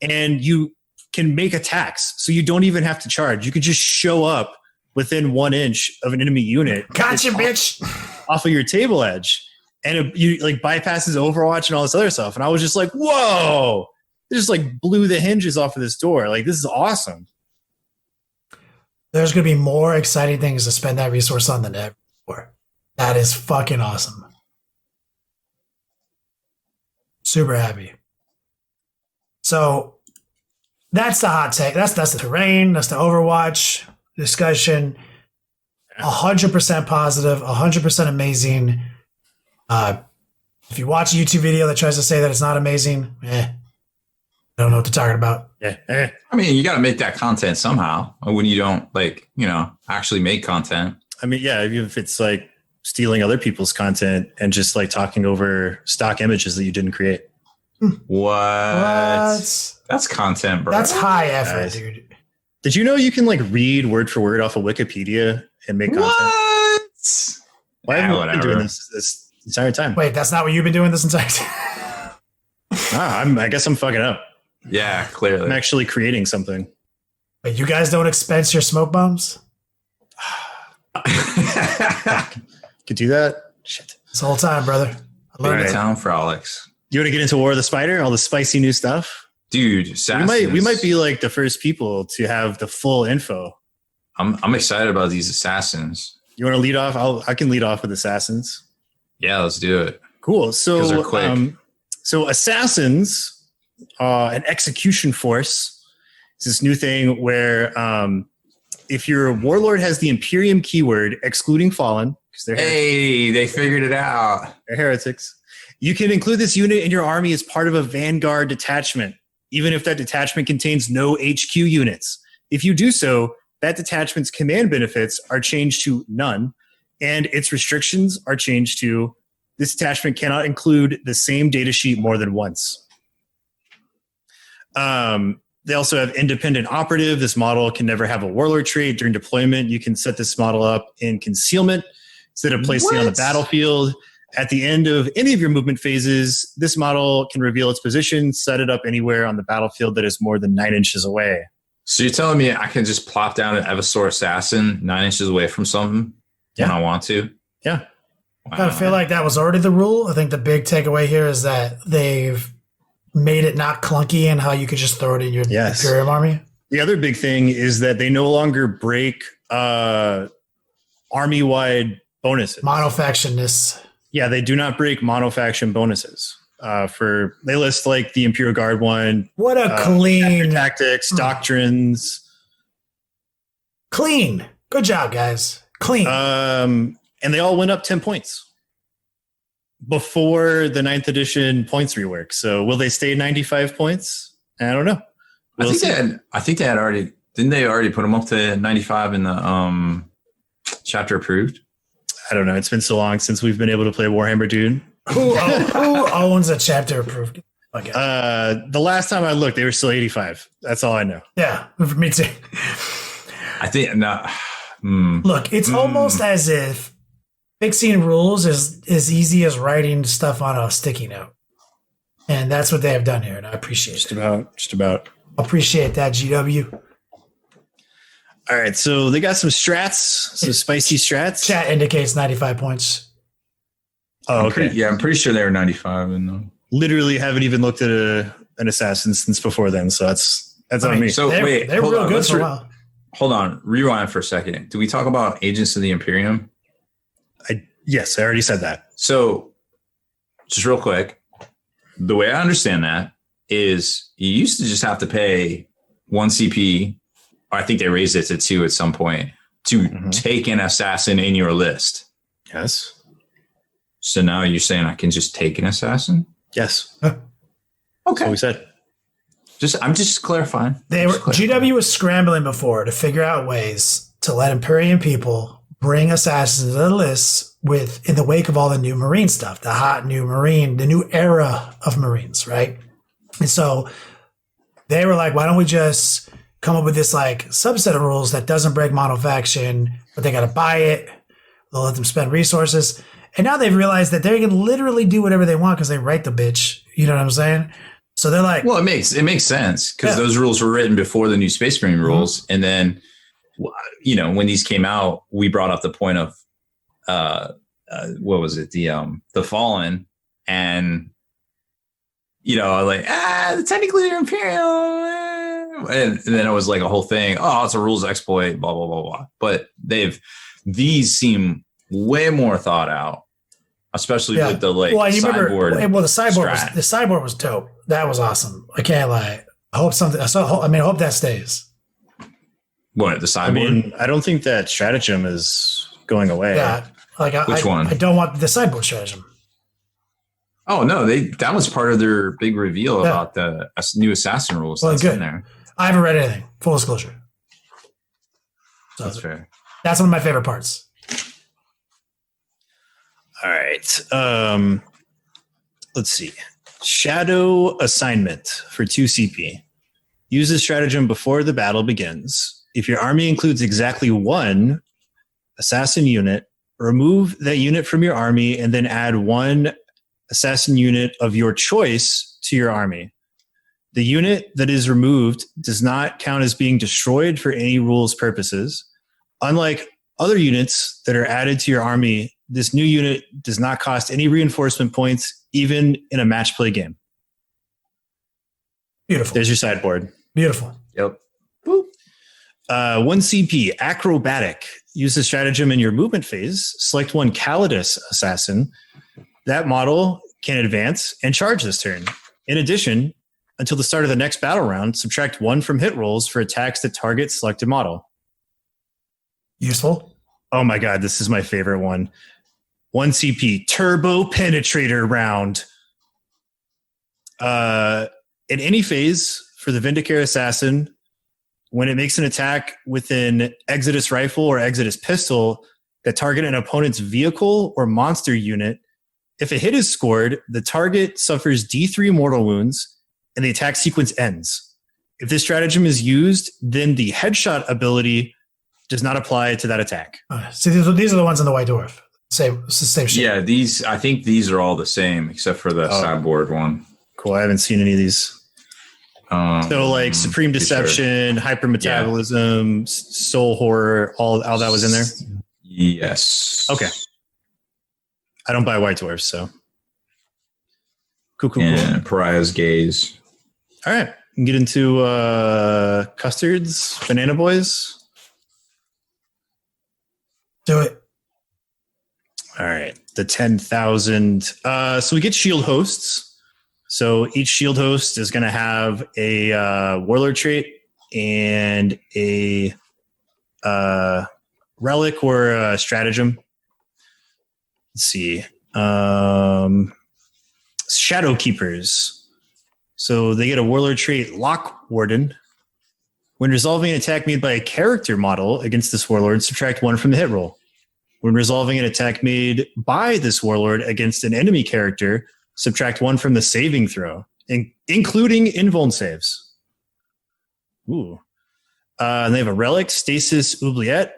And you can make attacks, so you don't even have to charge. You could just show up within 1 inch of an enemy unit. Gotcha, bitch. Off of your table edge. And you like bypasses Overwatch and all this other stuff. And I was just like, whoa, it just like blew the hinges off of this door. Like, this is awesome. There's going to be more exciting things to spend that resource on than ever before. That is fucking awesome. Super happy. So that's the hot take. That's the terrain. That's the Overwatch discussion. 100% positive. 100% amazing. If you watch a YouTube video that tries to say that it's not amazing, I don't know what they're talking about. Yeah. I mean, you got to make that content somehow when you don't actually make content. I mean, yeah, even if it's like stealing other people's content and just like talking over stock images that you didn't create. What? That's content, bro. That's high effort, dude. Did you know you can like read word for word off of Wikipedia and make content? What? Why haven't you been doing this entire time? Wait, that's not what you've been doing this entire time? I guess I'm fucking up. Yeah, clearly. I'm actually creating something. Wait, you guys don't expense your smoke bombs? Could do that? Shit. This whole time, brother. I learned it. Town frolics. You want to get into War of the Spider? All the spicy new stuff? Dude, we might be like the first people to have the full info. I'm excited about these assassins. You want to lead off? I can lead off with assassins. Yeah, let's do it. Cool. So they're quick. So assassins, an execution force, is this new thing where if your warlord has the Imperium keyword, excluding Fallen, because they figured it out. They're heretics. You can include this unit in your army as part of a Vanguard detachment, even if that detachment contains no HQ units. If you do so, that detachment's command benefits are changed to none, and its restrictions are changed to this detachment cannot include the same datasheet more than once. They also have independent operative. This model can never have a warlord trait. During deployment, you can set this model up in concealment instead of placing it on the battlefield. At the end of any of your movement phases, this model can reveal its position, set it up anywhere on the battlefield that is more than 9 inches away. So you're telling me I can just plop down an Evasaur assassin 9 inches away from something when I want to? Yeah. I kind of feel like that was already the rule. I think the big takeaway here is that they've made it not clunky and how you could just throw it in your Imperium army. The other big thing is that they no longer break army-wide bonuses. Monofactionness. Yeah, they do not break monofaction bonuses. They list like the Imperial Guard one. What a clean tactics, doctrines. Clean. Good job, guys. Clean. And they all went up 10 points before the 9th edition points rework. So will they stay 95 points? I don't know. I think they had already. Didn't they already put them up to 95 in the chapter approved? I don't know. It's been so long since we've been able to play Warhammer, dude. Who owns a chapter approved? Okay. The last time I looked, they were still 85. That's all I know. Yeah, me too. I think no. Look, it's almost as if fixing rules is as easy as writing stuff on a sticky note, and that's what they have done here, and I appreciate it. Just about. Appreciate that, GW. All right, so they got some strats, some spicy strats. Chat indicates 95 points. Oh, okay. I'm pretty sure they were 95. And literally haven't even looked at an assassin since before then, so that's on me. So they're real good for a while. Hold on, rewind for a second. Do we talk about Agents of the Imperium? Yes, I already said that. So, just real quick, the way I understand that is you used to just have to pay 1 CP. I think they raised it to 2 at some point to take an assassin in your list. Yes. So now you're saying I can just take an assassin? Yes. Okay. That's what we said. I'm just clarifying. GW was scrambling before to figure out ways to let Imperium people bring assassins to the list in the wake of all the new Marine stuff, the hot new Marine, the new era of Marines, right? And so they were like, why don't we just come up with this like subset of rules that doesn't break monofaction, but they got to buy it. They'll let them spend resources. And now they've realized that they can literally do whatever they want because they write the bitch. You know what I'm saying? So they're like, well, it makes sense because those rules were written before the new Space Marine rules. And then, when these came out, we brought up the point of, what was it? The Fallen, and, like, technically they're Imperial. And then it was like a whole thing. Oh, it's a rules exploit, blah, blah, blah, blah. But these seem way more thought out, especially with the sideboard. The sideboard was dope. That was awesome. I can't lie. I hope that stays. What, the sideboard? I don't think that stratagem is going away. Yeah. Which one? I don't want the sideboard stratagem. Oh no, that was part of their big reveal about the new assassin rules that's in there. I haven't read anything. Full disclosure. So that's fair. That's one of my favorite parts. All right. Let's see. Shadow assignment for 2 CP. Use this stratagem before the battle begins. If your army includes exactly 1 assassin unit, remove that unit from your army and then add 1 assassin unit of your choice to your army. The unit that is removed does not count as being destroyed for any rules purposes. Unlike other units that are added to your army, this new unit does not cost any reinforcement points, even in a match play game. Beautiful. There's your sideboard. Beautiful. Yep. Boop. 1 CP, acrobatic. Use the stratagem in your movement phase. Select 1 Calidus assassin. That model can advance and charge this turn. In addition, until the start of the next battle round, subtract 1 from hit rolls for attacks that target selected model. Useful. Oh my God, this is my favorite one. 1 CP, Turbo Penetrator round. In any phase for the Vindicare Assassin, when it makes an attack with an Exodus Rifle or Exodus Pistol that target an opponent's vehicle or monster unit, if a hit is scored, the target suffers D3 mortal wounds and the attack sequence ends. If this stratagem is used, then the headshot ability does not apply to that attack. See, these are the ones in the White Dwarf. Same shit. Yeah, I think these are all the same except for the sideboard one. Cool. I haven't seen any of these. So like Supreme Deception, Hypermetabolism, Soul Horror, all that was in there? Yes. Okay. I don't buy White Dwarfs, so. Cool. Pariah's Gaze. All right. We can get into Custards, Banana Boys. Do it. All right. The 10,000. So we get shield hosts. So each shield host is going to have a warlord trait and a relic or a stratagem. Let's see. Shadow Keepers. So they get a warlord trait, Lock Warden. When resolving an attack made by a character model against this warlord, subtract 1 from the hit roll. When resolving an attack made by this warlord against an enemy character, subtract 1 from the saving throw, including invuln saves. Ooh. And they have a relic, Stasis Oubliette.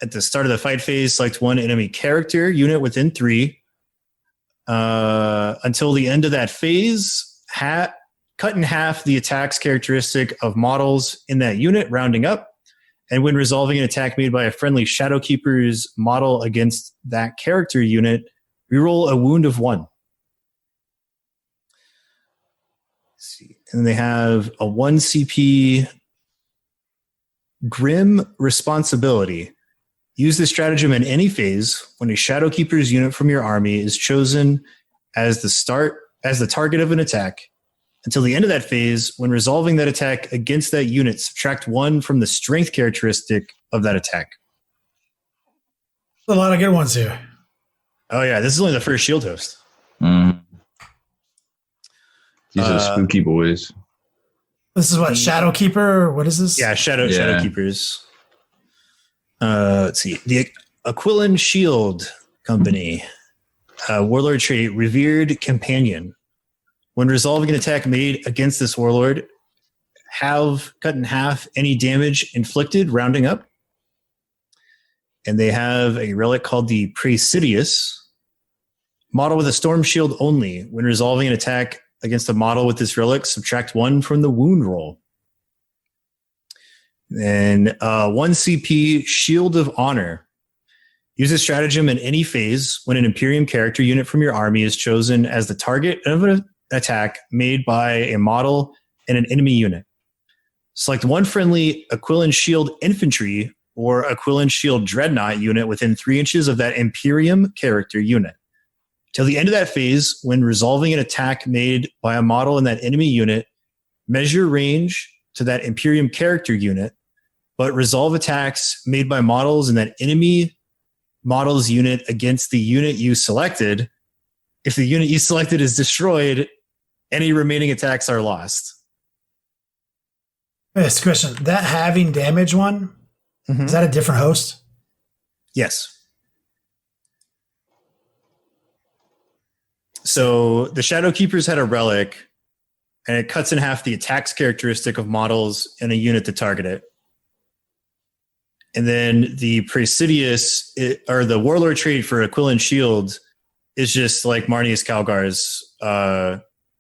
At the start of the fight phase, select 1 enemy character unit within 3. Until the end of that phase, cut in half the attack's characteristic of models in that unit, rounding up. And when resolving an attack made by a friendly Shadowkeeper's model against that character unit, reroll a wound of 1. Let's see. And they have a 1 CP Grim Responsibility. Use this stratagem in any phase when a Shadowkeeper's unit from your army is chosen as the target of an attack. Until the end of that phase, when resolving that attack against that unit, subtract 1 from the strength characteristic of that attack. A lot of good ones here. Oh yeah, this is only the first shield host. These are spooky boys. This is what, Shadowkeeper? What is this? Yeah, Shadowkeepers. Let's see. The Aquilin Shield Company. Warlord trait, Revered Companion. When resolving an attack made against this warlord, cut in half any damage inflicted, rounding up. And they have a relic called the Praesidius. Model with a storm shield only. When resolving an attack against a model with this relic, subtract 1 from the wound roll. Then 1 CP Shield of Honor. Use this stratagem in any phase when an Imperium character unit from your army is chosen as the target of an attack made by a model and an enemy unit. Select 1 friendly Aquilon Shield Infantry or Aquilon Shield Dreadnought unit within 3 inches of that Imperium character unit. Till the end of that phase, when resolving an attack made by a model in that enemy unit, measure range to that Imperium character unit, but resolve attacks made by models in that enemy model's unit against the unit you selected. If the unit you selected is destroyed, any remaining attacks are lost. Yes, question. That having damage one, is that a different host? Yes. So the Shadow Keepers had a relic, and it cuts in half the attacks characteristic of models in a unit to target it. And then the Praesidius, or the Warlord trait for Aquilon Shield, is just like Marnius Calgar's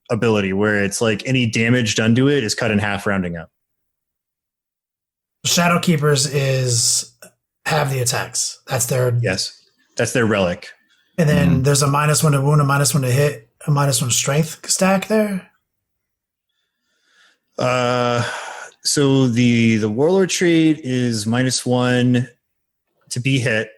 ability, where it's like any damage done to it is cut in half, rounding up. Shadow Keepers have the attacks. That's their That's their relic. And then there's a -1 to wound, a -1 to hit, a -1 strength stack there. So the Warlord trait is -1 to be hit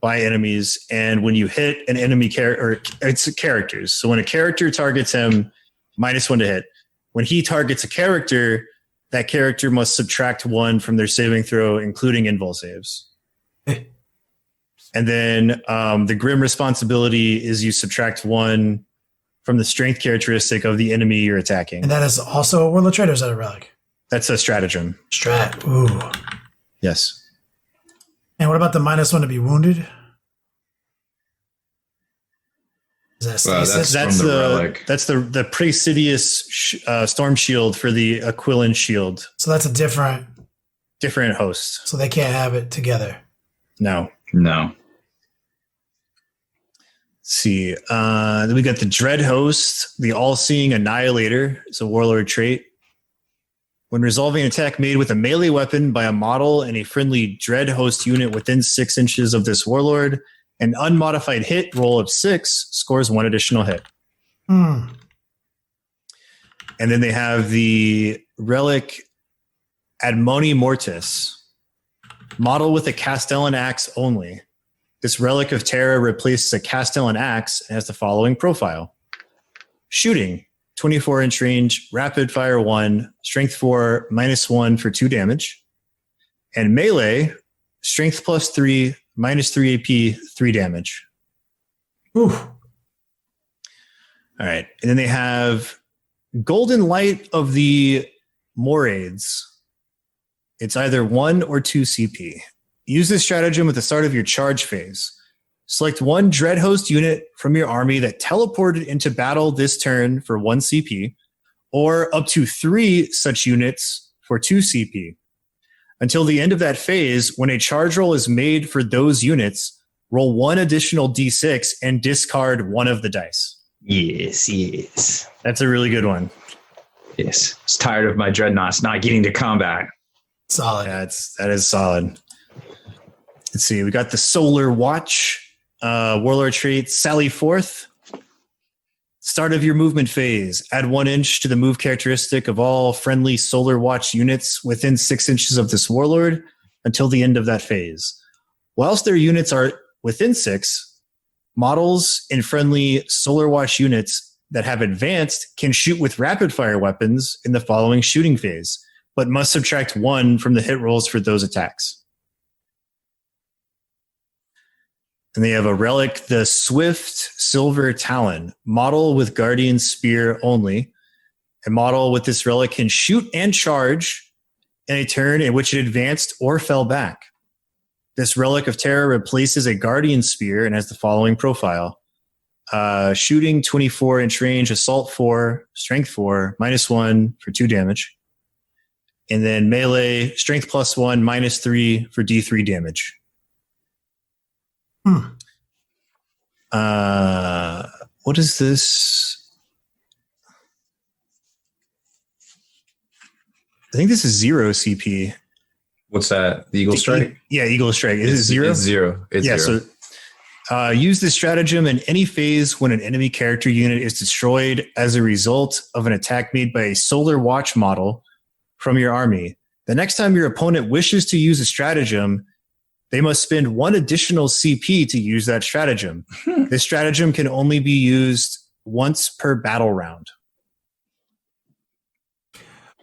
by enemies, and when you hit an enemy character, it's characters. So when a character targets him, -1 to hit. When he targets a character, that character must subtract 1 from their saving throw, including invul saves. And then the Grim Responsibility is you subtract 1 from the strength characteristic of the enemy you're attacking. And that is also a Warlord trait, or is that a relic? That's a stratagem. Strat. Ooh. Yes. And what about the -1 to be wounded? Is that stasis? That's from the relic. That's the Praesidius Storm Shield for the Aquilon Shield. So that's a different host. So they can't have it together. No. Let's see. Then we got the Dread Host, the All-Seeing Annihilator. It's a Warlord trait. When resolving an attack made with a melee weapon by a model and a friendly Dread Host unit within 6 inches of this Warlord, an unmodified hit roll of 6 scores 1 additional hit. And then they have the relic Admoni Mortis, model with a Castellan Axe only. This relic of Terra replaces a Castellan Axe and has the following profile. Shooting, 24-inch range, rapid fire 1, strength 4, -1 for 2 damage. And melee, strength +3, -3 AP, 3 damage. Ooh. All right. And then they have Golden Light of the Morades. It's either 1 or 2 CP. Use this stratagem at the start of your charge phase. Select 1 Dread Host unit from your army that teleported into battle this turn for 1 CP, or up to 3 such units for 2 CP. Until the end of that phase, when a charge roll is made for those units, roll 1 additional D6 and discard 1 of the dice. Yes. That's a really good one. Yes. It's tired of my dreadnoughts not getting to combat. Solid. Yeah, that is solid. Let's see. We got the Solar Watch, Warlord trait, Sally Forth. Start of your movement phase. Add 1 inch to the move characteristic of all friendly Solar Watch units within 6 inches of this Warlord until the end of that phase. Whilst their units are within 6, models in friendly Solar Watch units that have advanced can shoot with rapid fire weapons in the following shooting phase, but must subtract 1 from the hit rolls for those attacks. And they have a relic, the Swift Silver Talon, model with Guardian Spear only. A model with this relic can shoot and charge in a turn in which it advanced or fell back. This relic of Terra replaces a Guardian Spear and has the following profile. Shooting, 24-inch range, assault 4, strength 4, -1 for 2 damage. And then melee, strength +1, -3 for D3 damage. What is this? I think this is 0 CP. What's that? The Eagle Strike? Yeah, Eagle Strike. Is it 0? It's 0. It's 0. So use this stratagem in any phase when an enemy character unit is destroyed as a result of an attack made by a Solar Watch model from your army. The next time your opponent wishes to use a stratagem, they must spend 1 additional CP to use that stratagem. This stratagem can only be used once per battle round.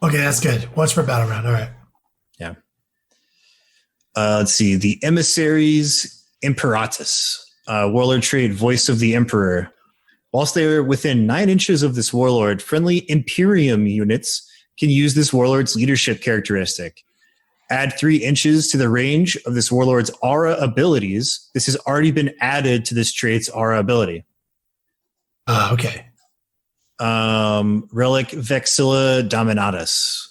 Okay, that's good. Once per battle round. All right. Yeah. Let's see. The Emissaries Imperatus. Warlord trait, Voice of the Emperor. Whilst they are within 9 inches of this warlord, friendly Imperium units can use this warlord's leadership characteristic. Add 3 inches to the range of this warlord's aura abilities. This has already been added to this trait's aura ability. Okay. Relic Vexilla Dominatus.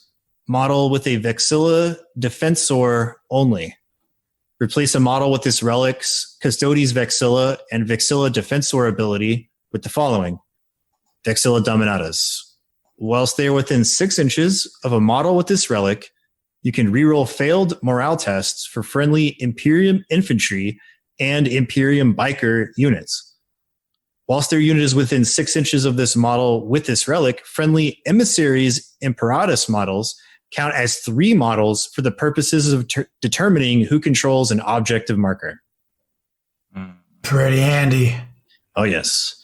Model with a Vexilla Defensor only. Replace a model with this relic's Custodes Vexilla and Vexilla Defensor ability with the following. Vexilla Dominatus. Whilst they are within 6 inches of a model with this relic, you can reroll failed morale tests for friendly Imperium infantry and Imperium biker units. Whilst their unit is within 6 inches of this model with this relic, friendly Emissaries Imperatus models count as 3 models for the purposes of determining who controls an objective marker. Pretty handy. Oh, yes.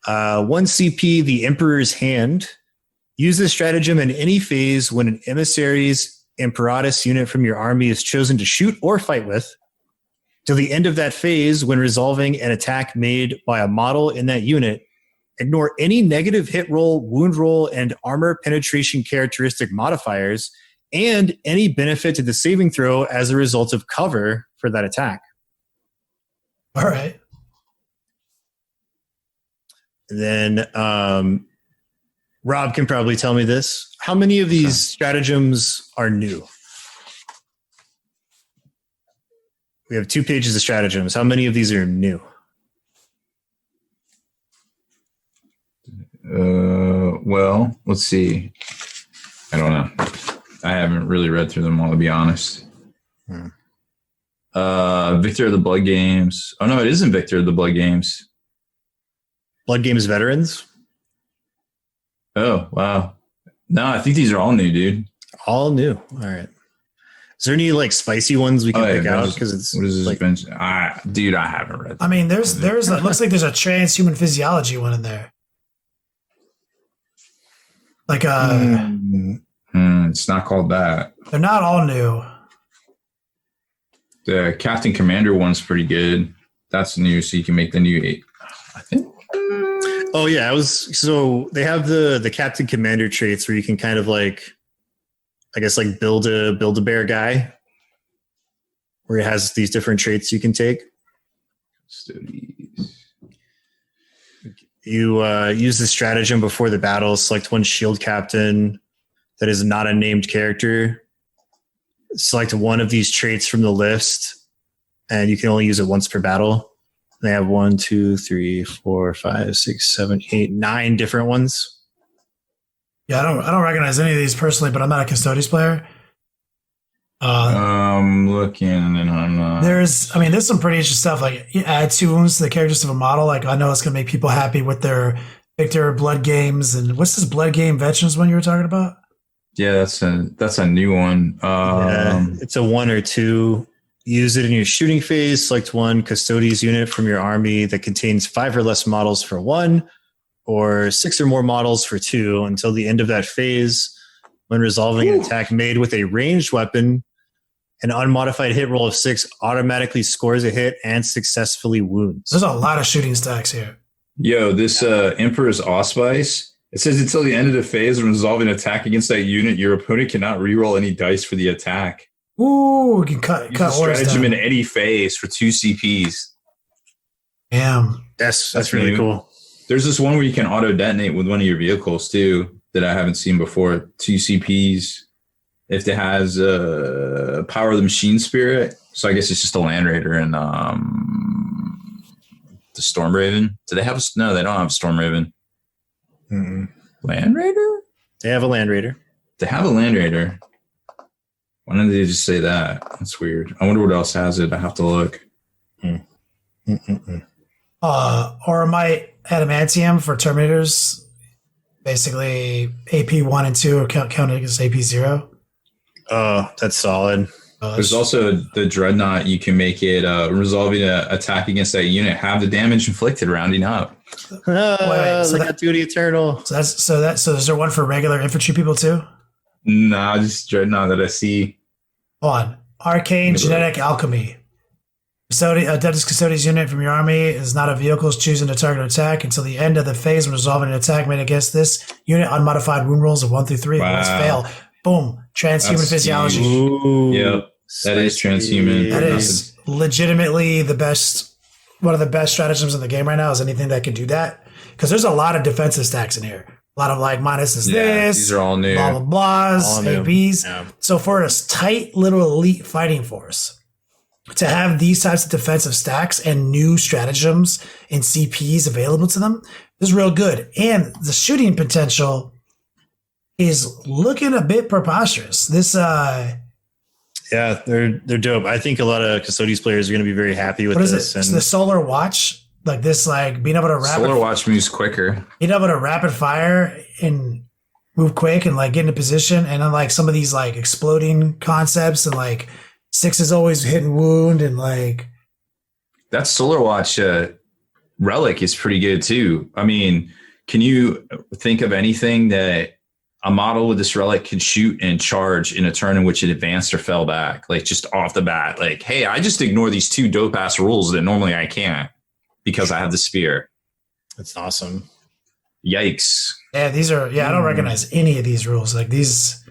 1 CP, the Emperor's Hand. Use this stratagem in any phase when an Emissaries Imperatus unit from your army is chosen to shoot or fight with. Till the end of that phase, when resolving an attack made by a model in that unit, ignore any negative hit roll, wound roll, and armor penetration characteristic modifiers, and any benefit to the saving throw as a result of cover for that attack. All right. And then Rob can probably tell me this. How many of these stratagems are new? We have 2 pages of stratagems. How many of these are new? Well, let's see. I don't know. I haven't really read through them all, to be honest. Victor of the Blood Games. Oh, no, it isn't Victor of the Blood Games. Blood Games Veterans? Oh, wow. No, I think these are all new, dude. All new. All right. Is there any like spicy ones we can pick out? Because it's what is this like, dude, I haven't read that. I mean, there's it looks like there's a transhuman physiology one in there. Like it's not called that. They're not all new. The Captain Commander one's pretty good. That's new, so you can make the new 8. I think. Oh yeah, so they have the Captain Commander traits where you can kind of like, I guess like build a bear guy, where it has these different traits you can take. You use the stratagem before the battle. Select 1 shield captain that is not a named character. Select 1 of these traits from the list, and you can only use it once per battle. They have 1, 2, 3, 4, 5, 6, 7, 8, 9 different ones. Yeah, I don't recognize any of these personally, but I'm not a Custodes player. I'm looking and I'm not. There's some pretty interesting stuff. Like add 2 wounds to the characters of a model. Like I know it's gonna make people happy with their Victor Blood Games. And what's this Blood Game Veterans one you were talking about? Yeah, that's a new one. It's a 1 or 2. Use it in your shooting phase. Select 1 Custodes unit from your army that contains 5 or less models for 1, or 6 or more models for 2 until the end of that phase. When resolving an attack made with a ranged weapon, an unmodified hit roll of 6 automatically scores a hit and successfully wounds. There's a lot of shooting stacks here. Yo, this Emperor's Auspice. It says until the end of the phase, when resolving an attack against that unit, your opponent cannot reroll any dice for the attack. Ooh, we can cut stratagem in any phase for 2 CPs. Damn. That's really cool. There's this one where you can auto detonate with one of your vehicles too that I haven't seen before. 2 CPs. if it has power of the machine spirit. So I guess it's just a Land Raider and the Storm Raven. Do they have no? They don't have a Storm Raven. Land Raider? They have a Land Raider. They have a Land Raider. Why didn't they just say that? That's weird. I wonder what else has it. I have to look. Oromite Adamantium for Terminators. Basically, AP 1 and 2 are counted as AP 0. Oh, that's solid. There's also the Dreadnought. You can make it resolving an attack against that unit, have the damage inflicted, rounding up. So that Duty Eternal. So is there one for regular infantry people too? Nah, just Dreadnought that I see. Hold on. Arcane Genetic Alchemy. Adeptus Custodes unit from your army is not a vehicle choosing to target attack until the end of the phase when resolving an attack made against this unit. Unmodified wound rolls of 1 through 3. Wow. Ones fail. Boom. Transhuman physiology. Yep. That is transhuman. That is legitimately one of the best stratagems in the game right now is anything that can do that. Because there's a lot of defensive stacks in here. A lot of like minus is this. These are all new. Blah, blah, blahs, All new. ABs. Yeah. So for a tight little elite fighting force, to have these types of defensive stacks and new stratagems and CPs available to them is real good. And the shooting potential is looking a bit preposterous. This, Yeah, they're dope. I think a lot of Custodes players are going to be very happy with what is this. it? So the Solar Watch, like this, like being able to Solar Watch moves quicker. being able to rapid fire and move quick and like get into position, and then like some of these like exploding concepts and like 6 is always hit and wound and like That Solar Watch relic is pretty good too. I mean, can you think of anything that a model with this relic can shoot and charge in a turn in which it advanced or fell back? Like just off the bat, like, hey, I just ignore these 2 dope ass rules that normally I can't because I have the spear. That's awesome. Yikes. I don't recognize any of these rules. Like these,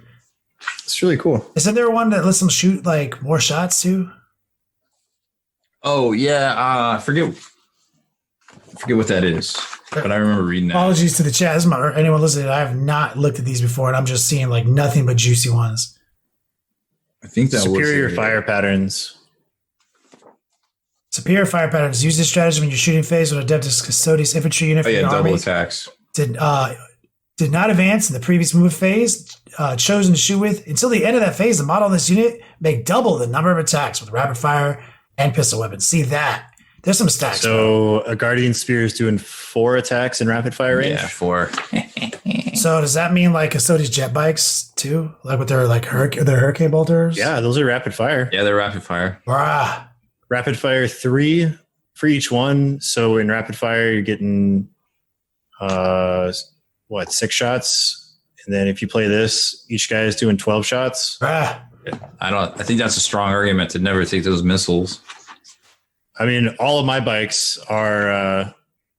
It's really cool. isn't there one that lets them shoot like more shots too? Oh yeah. I forget what that is, but I remember reading that. Apologies to the chat. This is anyone listening. I have not looked at these before, and I'm just seeing like nothing but juicy ones. I think that Superior was fire patterns. Superior fire patterns. Use this strategy when you're shooting phase with Adeptus Custodes infantry unit Oh from yeah, your double army. attacks. Did not advance in the previous move phase chosen to shoot with. Until the end of that phase, the model of this unit may double the number of attacks with rapid fire and pistol weapons. See that? There's some stacks. So a Guardian Spear is doing 4 attacks in rapid fire range. Yeah, 4. So does that mean like Custodes jet bikes too? Like with their like their hurricane bolters? Yeah, those are rapid fire. Yeah, they're rapid fire. Brah. Rapid fire 3 for each one. So in rapid fire, you're getting 6 shots, and then if you play this, each guy is doing 12 shots. Brah. I think that's a strong argument to never take those missiles. I mean, all of my bikes are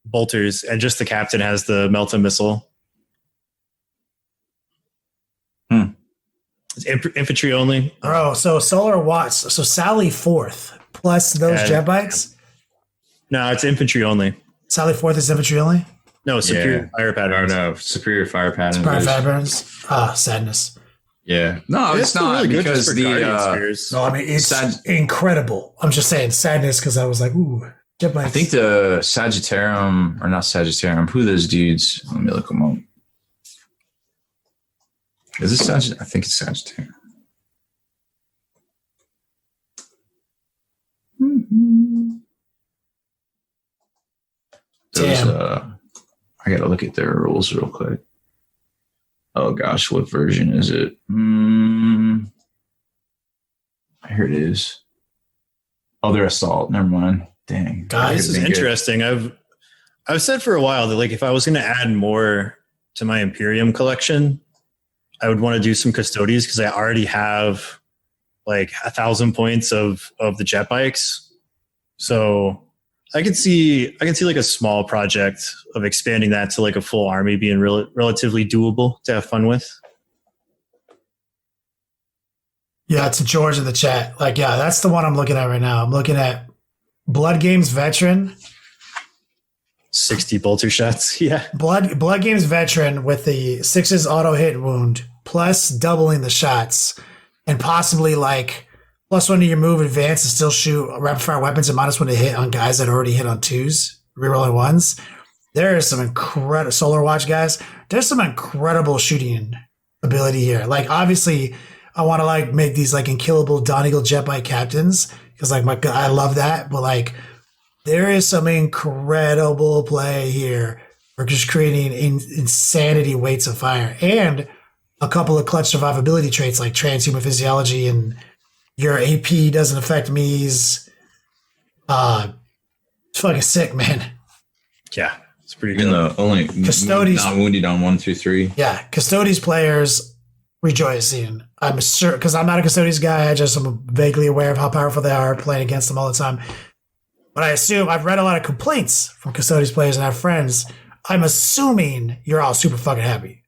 bolters, and just the captain has the Melta missile. It's infantry only. Bro, so Solar Watch. So Sally 4th plus those Yeah. jet bikes. No, it's infantry only. Sally 4th is infantry only. No, superior fire I don't patterns. know. Superior fire pattern. Fire patterns. Sadness. Yeah. No, it's still not really good because just for the Guardian Spears. No, I mean it's Sag- incredible. I'm just saying sadness because I was like, ooh, jet bikes. I think the Sagittarium, or not Sagittarium, who are those dudes? Let me look them up. Is this Sagittarium? I think it's Sagittarium. Damn. I gotta look at their rules real quick. Oh gosh, what version is it? Here it is. Oh, they're Assault. Never mind. Dang. Guys, This is interesting. I've said for a while that like if I was going to add more to my Imperium collection, I would want to do some Custodes because I already have like 1,000 points of the jet bikes. So I can see like a small project of expanding that to like a full army being relatively doable to have fun with. Yeah, to George in the chat. Like, yeah, that's the one I'm looking at right now. I'm looking at Blood Games Veteran. 60 bolter shots. Yeah. Blood Games Veteran with the 6's auto hit wound plus doubling the shots. and possibly like +1 to your move advance and still shoot rapid fire weapons and -1 to hit on guys that already hit on 2s, rerolling 1s. There is some incredible Solar Watch guys. There's some incredible shooting ability here. Like obviously, I want to like make these like unkillable Donegal Jetbike captains because like I love that. But like there is some incredible play here for just creating insanity weights of fire and a couple of clutch survivability traits like transhuman physiology and your AP doesn't affect me's. It's fucking sick, man. Yeah. It's pretty Even good. the only Custodes, not wounded on 1 through 3. Yeah, Custodes players rejoicing. I'm sure because I'm not a Custodes guy. I just am vaguely aware of how powerful they are playing against them all the time. But I assume I've read a lot of complaints from Custodes players and I have friends. I'm assuming you're all super fucking happy.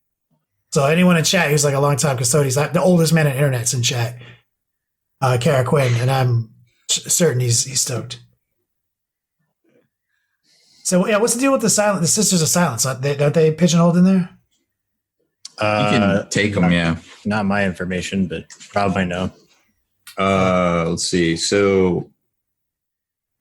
So anyone in chat who's like a long time Custodes, the oldest man on internet's in chat, Kara Quinn, and I'm certain he's stoked. So yeah, what's the deal with the Sisters of Silence? Aren't they pigeonholed in there? You can take them, yeah. Not my information, but Rob might know. Let's see. So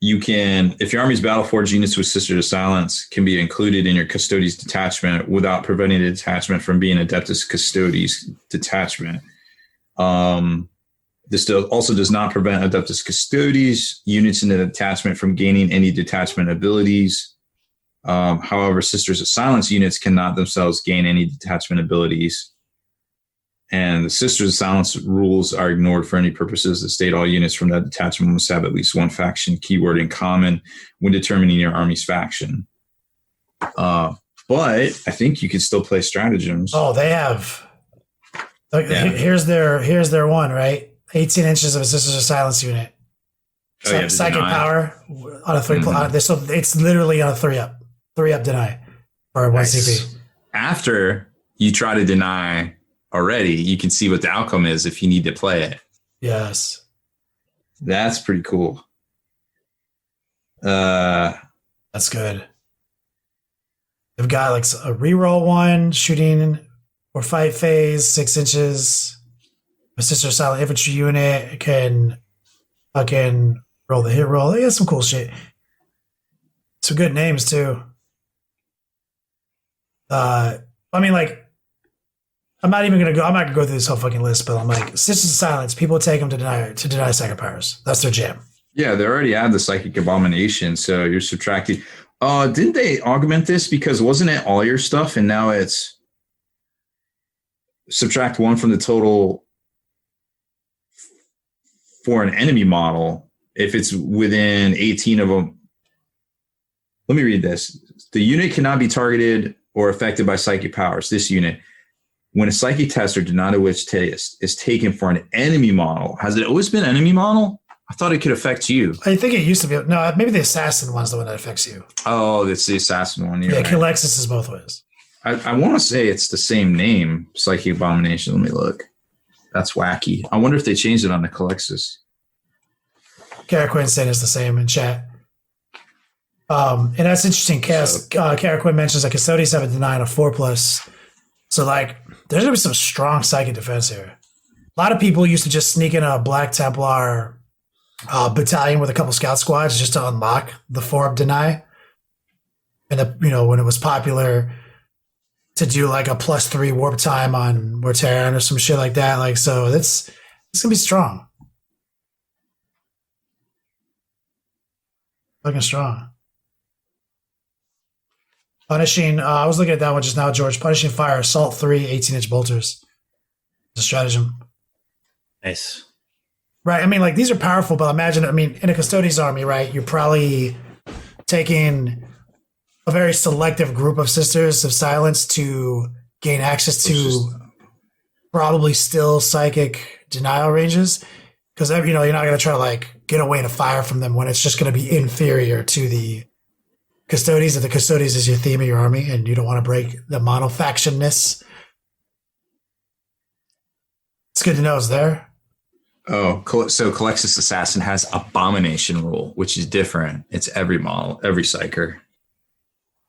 you can, if your army's Battleforged units with Sisters of Silence can be included in your Custodes detachment without preventing the detachment from being Adeptus Custodes detachment. This also does not prevent Adeptus Custodes units in the detachment from gaining any detachment abilities. However, Sisters of Silence units cannot themselves gain any detachment abilities. And the Sisters of Silence rules are ignored for any purposes that state all units from that detachment must have at least one faction keyword in common when determining your army's faction. But I think you can still play stratagems. Oh, they have. Here's their one, right? 18 inches of a Sisters of Silence unit. Psychic power on a 3 so it's literally on a 3-up. 3-up deny or 1 CP. After you try to deny already, you can see what the outcome is if you need to play it. Yes. That's pretty cool. That's good. They've got like a reroll 1, shooting or fight phase, 6 inches. A Sister of Silent Infantry unit can fucking roll the hit roll. They got some cool shit. Some good names too. I mean, like, I'm not gonna go through this whole fucking list, but I'm like, Sisters of Silence, people take them to deny psychic powers. That's their jam. Yeah, they already had the Psychic Abomination, so you're subtracting. Didn't they augment this? Because wasn't it all your stuff, and now it's subtract 1 from the total for an enemy model if it's within 18 of them. Let me read this. The unit cannot be targeted or affected by psychic powers. This unit, when a psychic test or denied of which test is taken for an enemy model, has it always been enemy model? I thought it could affect you. I think it used to be. No, maybe the assassin one's the one that affects you. Oh, it's the assassin one. Yeah, right. Calexis is both ways. I want to say it's the same name, Psychic Abomination. Let me look. That's wacky. I wonder if they changed it on the Calexis. Kara Quinn saying it's the same in chat. And that's interesting. Kara Quinn mentions that Custodes have a deny on a 4+. So, like, there's going to be some strong psychic defense here. A lot of people used to just sneak in a Black Templar battalion with a couple scout squads just to unlock the 4-up deny. And, when it was popular to do, like, a +3 warp time on Terrain or some shit like that. Like, so it's going to be strong. Fucking strong. Punishing, I was looking at that one just now, George. Punishing fire, assault 3, 18-inch bolters. It's a stratagem. Nice. Right. I mean, like, these are powerful, but imagine, in a Custodes army, right, you're probably taking a very selective group of Sisters of Silence to gain access to probably still psychic denial ranges. Because, you're not going to try to, like, get away to fire from them when it's just going to be inferior to the Custodes. If the Custodes is your theme of your army and you don't want to break the monofactionness. It's good to know it's there. Oh, so Calexis Assassin has Abomination rule, which is different. It's every model, every psyker,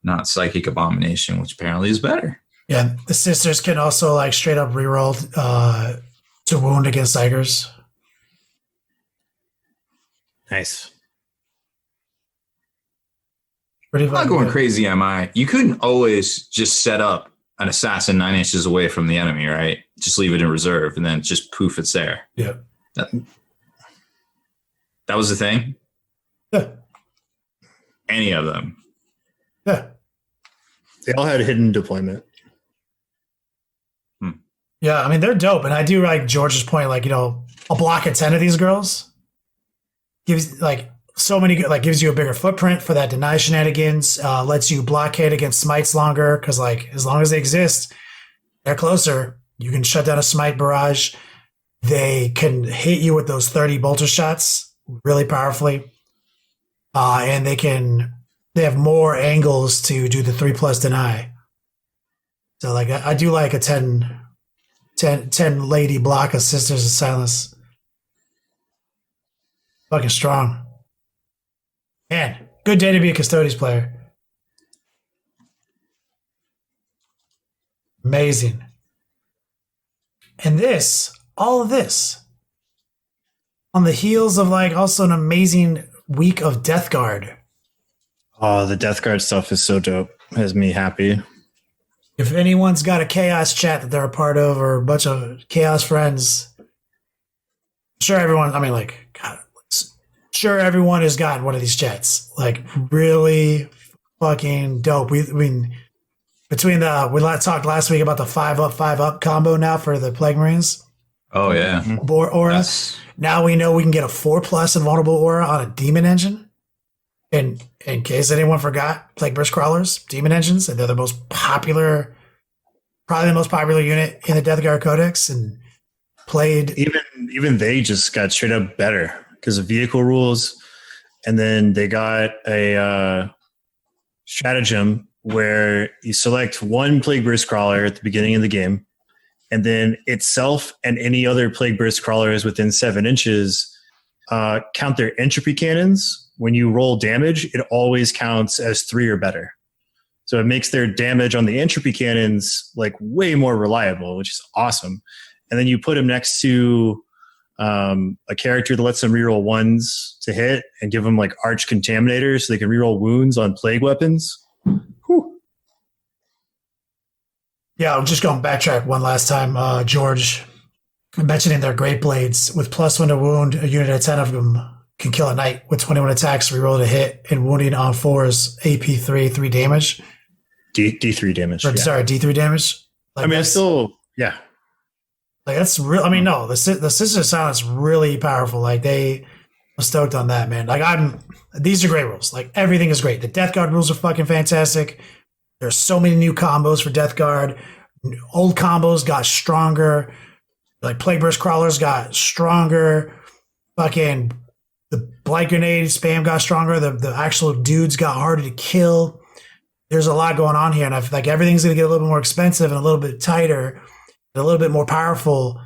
not Psychic Abomination, which apparently is better. Yeah, the Sisters can also, like, straight up reroll To wound against Psychers. Nice. Pretty I'm not fucking going good. crazy, am I? You couldn't always just set up an assassin 9 inches away from the enemy, right? Just leave it in reserve and then just poof, it's there. Yeah. That was the thing? Yeah. Any of them. Yeah. They all had hidden deployment. Yeah, I mean, they're dope. And I do like George's point, like, you know, a block of 10 of these girls gives like so many, like gives you a bigger footprint for that deny shenanigans, lets you blockade against smites longer. Cause like, as long as they exist, they're closer. You can shut down a smite barrage. They can hit you with those 30 bolter shots really powerfully. And they have more angles to do the 3+ deny. So like, I do like a 10 lady block of Sisters of Silence. Fucking strong. Man, good day to be a Custodes player. Amazing. And all of this, on the heels of like also an amazing week of Death Guard. Oh, the Death Guard stuff is so dope. Has me happy. If anyone's got a Chaos chat that they're a part of or a bunch of Chaos friends, sure everyone, I mean, like, God, sure everyone has gotten one of these chats. Like, really fucking dope. We talked last week about the 5-up combo now for the Plague Marines. Oh, yeah. Aura. That's, Now we know we can get a 4+ invulnerable aura on a demon engine. And in case anyone forgot, Plague Burst Crawlers, demon engines, and they're the most popular, probably the most popular unit in the Death Guard Codex, and played. Even they just got straight up better because of vehicle rules, and then they got a stratagem where you select one Plague Burst Crawler at the beginning of the game, and then itself and any other Plague Burst Crawlers within 7 inches count their entropy cannons. When you roll damage, it always counts as 3 or better. So it makes their damage on the entropy cannons like way more reliable, which is awesome. And then you put them next to a character that lets them reroll 1s to hit and give them like Arch Contaminator so they can reroll wounds on plague weapons. Whew. Yeah, I'm just going backtrack one last time. George mentioning their Great Blades with +1 to wound, a unit of 10 of them can kill a knight with 21 attacks, reroll to hit, and wounding on 4s, AP 3 damage. D3 damage. Or, sorry, D3 damage. Like, I mean, it's still, yeah. Like, that's real. I mean, no, the Sisters of Silence really powerful. Like, I'm stoked on that, man. Like, these are great rules. Like, everything is great. The Death Guard rules are fucking fantastic. There's so many new combos for Death Guard. Old combos got stronger. Like, Plague Burst Crawlers got stronger. Fucking the Blight Grenade spam got stronger. The actual dudes got harder to kill. There's a lot going on here, and I feel like everything's going to get a little bit more expensive and a little bit tighter, and a little bit more powerful,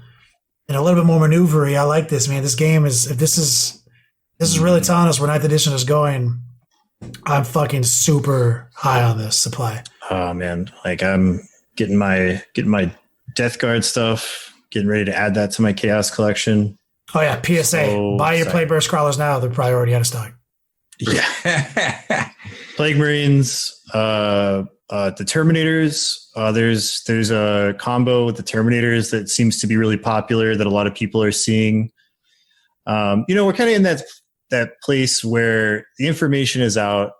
and a little bit more maneuvery. I like this, man. This game is, if this is really telling us where 9th edition is going, I'm fucking super high on this supply. Oh man, like I'm getting my Death Guard stuff, getting ready to add that to my Chaos collection. Oh yeah, PSA. Buy your Plague Burst Crawlers now. They're probably already out of stock. Yeah. Plague Marines, the Terminators. There's a combo with the Terminators that seems to be really popular that a lot of people are seeing. We're kind of in that place where the information is out.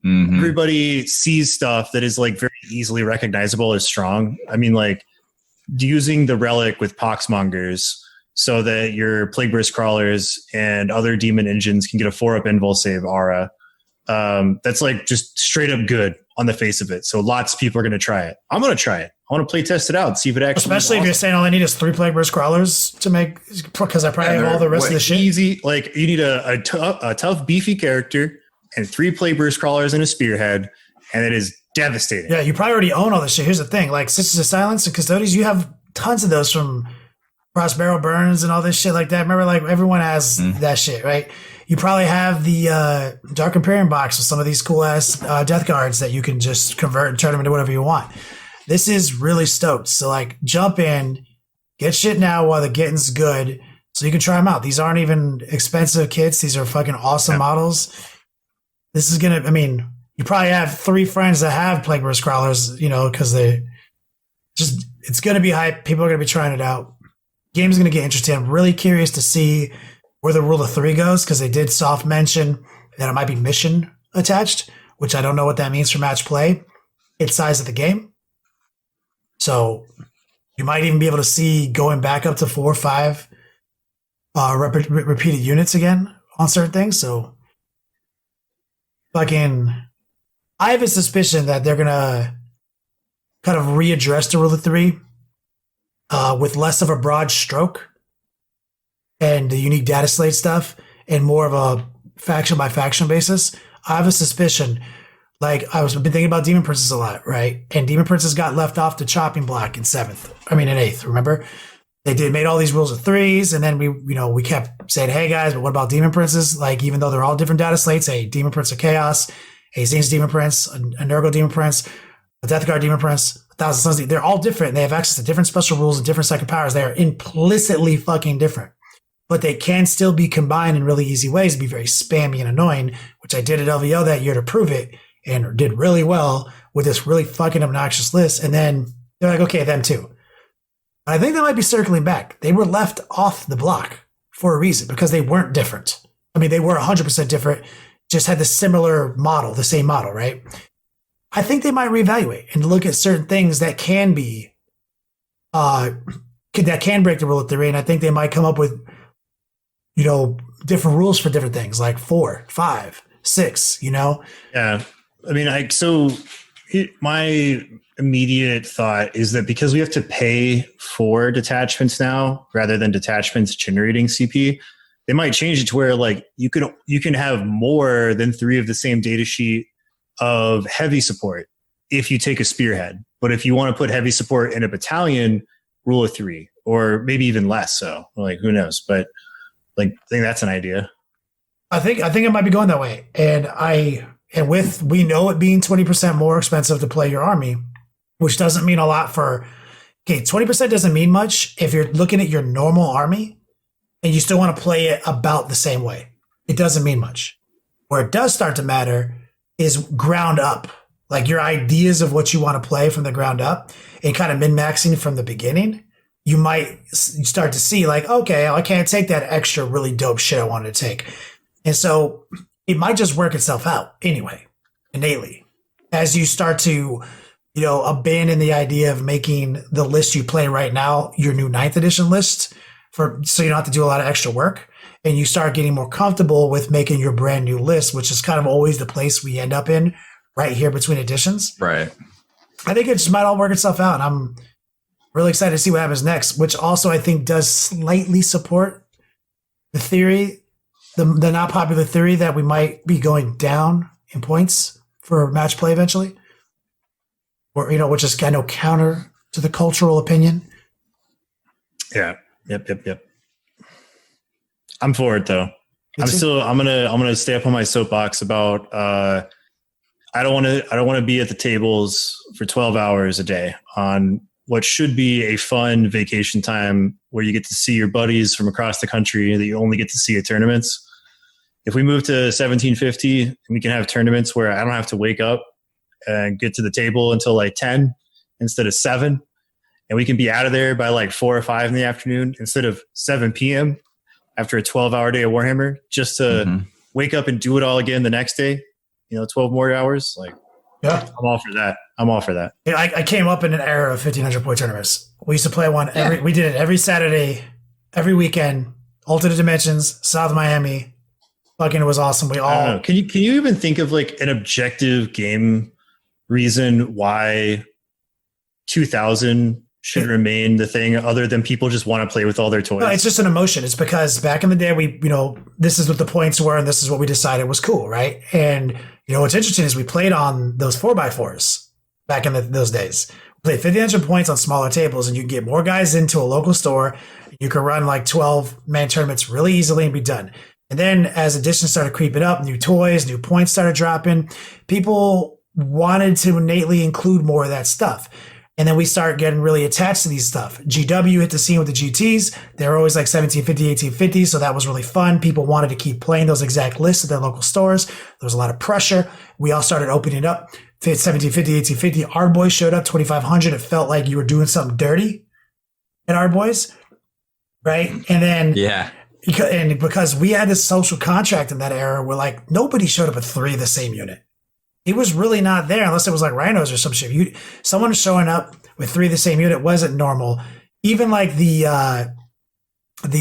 Mm-hmm. Everybody sees stuff that is like very easily recognizable as strong. I mean, like using the relic with Poxmongers so that your Plague Burst Crawlers and other demon engines can get a 4-up invul save aura. That's like just straight up good on the face of it. So lots of people are going to try it. I'm going to try it. I want to play test it out and see if it actually. Especially if you're saying all I need is 3 Plague Burst Crawlers to make, because I probably have all the rest of the shit. Easy, like you need a tough, beefy character and 3 Plague Burst Crawlers and a Spearhead, and it is devastating. Yeah, you probably already own all this shit. Here's the thing: like Sisters of Silence and Custodes, you have tons of those from Prospero Burns and all this shit like that. Remember, like everyone has that shit, right? You probably have the Dark Imperium box with some of these cool ass Death Guards that you can just convert and turn them into whatever you want. This is really stoked. So like jump in, Get shit now while the getting's good, so you can try them out. These aren't even expensive kits. These are fucking awesome models. This is gonna. I mean, you probably have 3 friends that have Plagueburst crawlers, because they just. It's gonna be hype. People are gonna be trying it out. Game's gonna get interesting. I'm really curious to see where the rule of 3 goes, because they did soft mention that it might be mission attached, which I don't know what that means for match play. It's size of the game. So you might even be able to see going back up to 4 or 5 repeated units again on certain things. So I have a suspicion that they're going to kind of readdress the rule of 3 with less of a broad stroke and the unique data slate stuff and more of a faction by faction basis. I have a suspicion, like I've been thinking about Demon Princes a lot, right? And Demon Princes got left off the chopping block in 8th, remember? They made all these rules of 3s, and then we kept saying, hey guys, but what about Demon Princes? Like, even though they're all different data slates, a Demon Prince of Chaos, a Zane's Demon Prince, a Nurgle Demon Prince, a Death Guard Demon Prince, a Thousand Suns, they're all different. They have access to different special rules and different second powers. They are implicitly fucking different. But they can still be combined in really easy ways, be very spammy and annoying, which I did at LVO that year to prove it, and did really well with this really fucking obnoxious list. And then they're like, okay, them too. But I think they might be circling back. They were left off the block for a reason, because they weren't different. I mean, they were 100% different, just had the similar model, the same model, right? I think they might reevaluate and look at certain things that can be, that can break the rule of 3. And I think they might come up with, different rules for different things, like 4, 5, 6, Yeah. I mean, my immediate thought is that because we have to pay for detachments now rather than detachments generating CP, they might change it to where like you can have more than 3 of the same data sheet of heavy support if you take a spearhead. But if you want to put heavy support in a battalion, rule of 3, or maybe even less. So like, who knows? But like, I think that's an idea. I think it might be going that way. We know it being 20% more expensive to play your army, which doesn't mean a lot 20% doesn't mean much if you're looking at your normal army and you still want to play it about the same way. It doesn't mean much. Where it does start to matter is ground up, like your ideas of what you want to play from the ground up and kind of min-maxing from the beginning. You might start to see like, okay, I can't take that extra really dope shit I wanted to take. And so it might just work itself out anyway, innately, as you start to, abandon the idea of making the list you play right now your new 9th edition list so you don't have to do a lot of extra work. And you start getting more comfortable with making your brand new list, which is kind of always the place we end up in right here between editions. Right. I think it just might all work itself out. And I'm really excited to see what happens next, which also I think does slightly support the theory, the not popular theory that we might be going down in points for match play eventually, or which is kind of counter to the cultural opinion. Yeah. Yep. I'm for it though. I'm gonna stay up on my soapbox about I don't want to be at the tables for 12 hours a day on what should be a fun vacation time where you get to see your buddies from across the country that you only get to see at tournaments. If we move to 1750 and we can have tournaments where I don't have to wake up and get to the table until like 10 instead of 7, and we can be out of there by like 4 or 5 in the afternoon instead of 7 p.m. after a 12-hour day of Warhammer, just to wake up and do it all again the next day, 12 more hours. Like, yeah, I'm all for that. Yeah, I came up in an era of 1,500 point tournaments. We used to play one we did it every Saturday, every weekend, alternate dimensions, South Miami. Fucking, it was awesome. We all can you even think of like an objective game reason why 2000 should remain the thing other than people just want to play with all their toys? No, it's just an emotion. It's because back in the day, we, this is what the points were and this is what we decided was cool, right? And, what's interesting is we played on those 4x4s back in those days. We played 1,500 points on smaller tables and you get more guys into a local store. You could run like 12-man tournaments really easily and be done. And then as editions started creeping up, new toys, new points started dropping, people wanted to innately include more of that stuff. And then we start getting really attached to these stuff. GW hit the scene with the GTs. They were always like 1750, 1850. So that was really fun. People wanted to keep playing those exact lists at their local stores. There was a lot of pressure. We all started opening up. 1750, 1850. Ard Boys showed up, 2500. It felt like you were doing something dirty at Ard Boys, right? And then, and because we had this social contract in that era where like nobody showed up at 3 of the same unit. It was really not there unless it was like rhinos or some shit. Someone showing up with 3 of the same unit wasn't normal. Even like the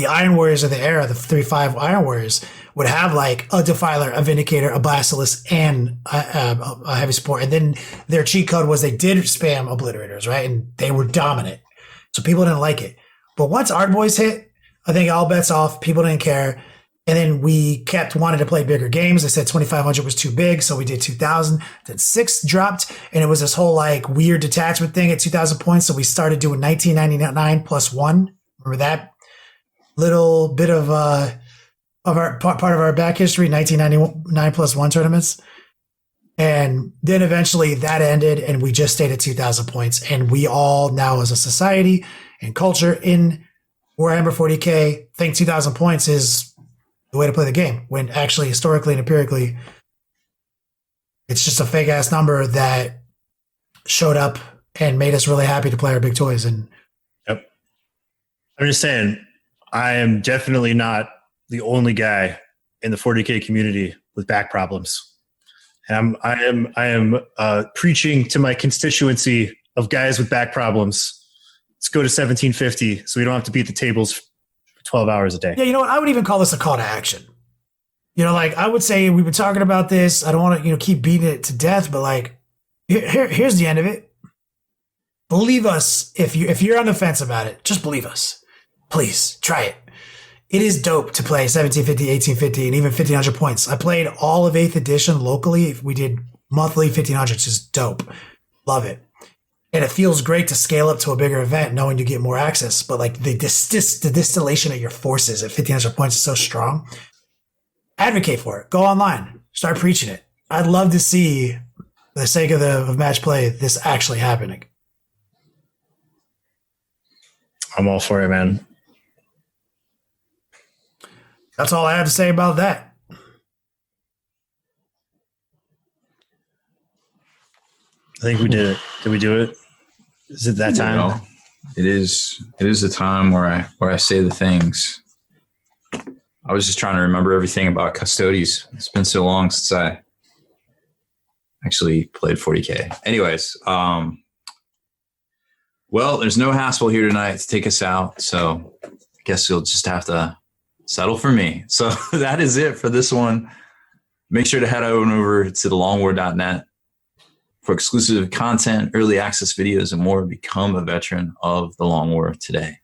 Iron Warriors of the era, the 3-5 Iron Warriors, would have like a Defiler, a Vindicator, a Basilisk, and a Heavy Support. And then their cheat code was they did spam Obliterators, right? And they were dominant. So people didn't like it. But once Ard Boys hit, I think all bets off. People didn't care. And then we kept wanting to play bigger games. I said 2,500 was too big, so we did 2,000. Then 6 dropped, and it was this whole like weird detachment thing at 2,000 points. So we started doing 1999 plus 1. Remember that little bit of our part of our back history, 1999 plus 1 tournaments. And then eventually that ended, and we just stayed at 2,000 points. And we all now, as a society and culture in Warhammer 40K, think 2,000 points is the way to play the game, when actually historically and empirically it's just a fake ass number that showed up and made us really happy to play our big toys. And I'm just saying, I am definitely not the only guy in the 40K community with back problems, and I am preaching to my constituency of guys with back problems. Let's go to 1750 so we don't have to beat the tables 12 hours a day. Yeah, you know what? I would even call this a call to action. You know, like I would say we've been talking about this. I don't want to, keep beating it to death, but like here's the end of it. Believe us if you're on the fence about it. Just believe us. Please try it. It is dope to play 1750, 1850, and even 1500 points. I played all of 8th edition locally. We did monthly 1500. It's just dope. Love it. And it feels great to scale up to a bigger event knowing you get more access. But like the distillation of your forces at 1500 points is so strong. Advocate for it. Go online. Start preaching it. I'd love to see, for the sake of match play, this actually happening. I'm all for it, man. That's all I have to say about that. I think we did it. Did we do it? Is it that time? No, it is the time where I say the things. I was just trying to remember everything about Custodes. It's been so long since I actually played 40K. Anyways, well, there's no Haspel here tonight to take us out, so I guess you'll just have to settle for me. So that is it for this one. Make sure to head on over to thelongwar.net for exclusive content, early access videos, and more. Become a veteran of the Long War today.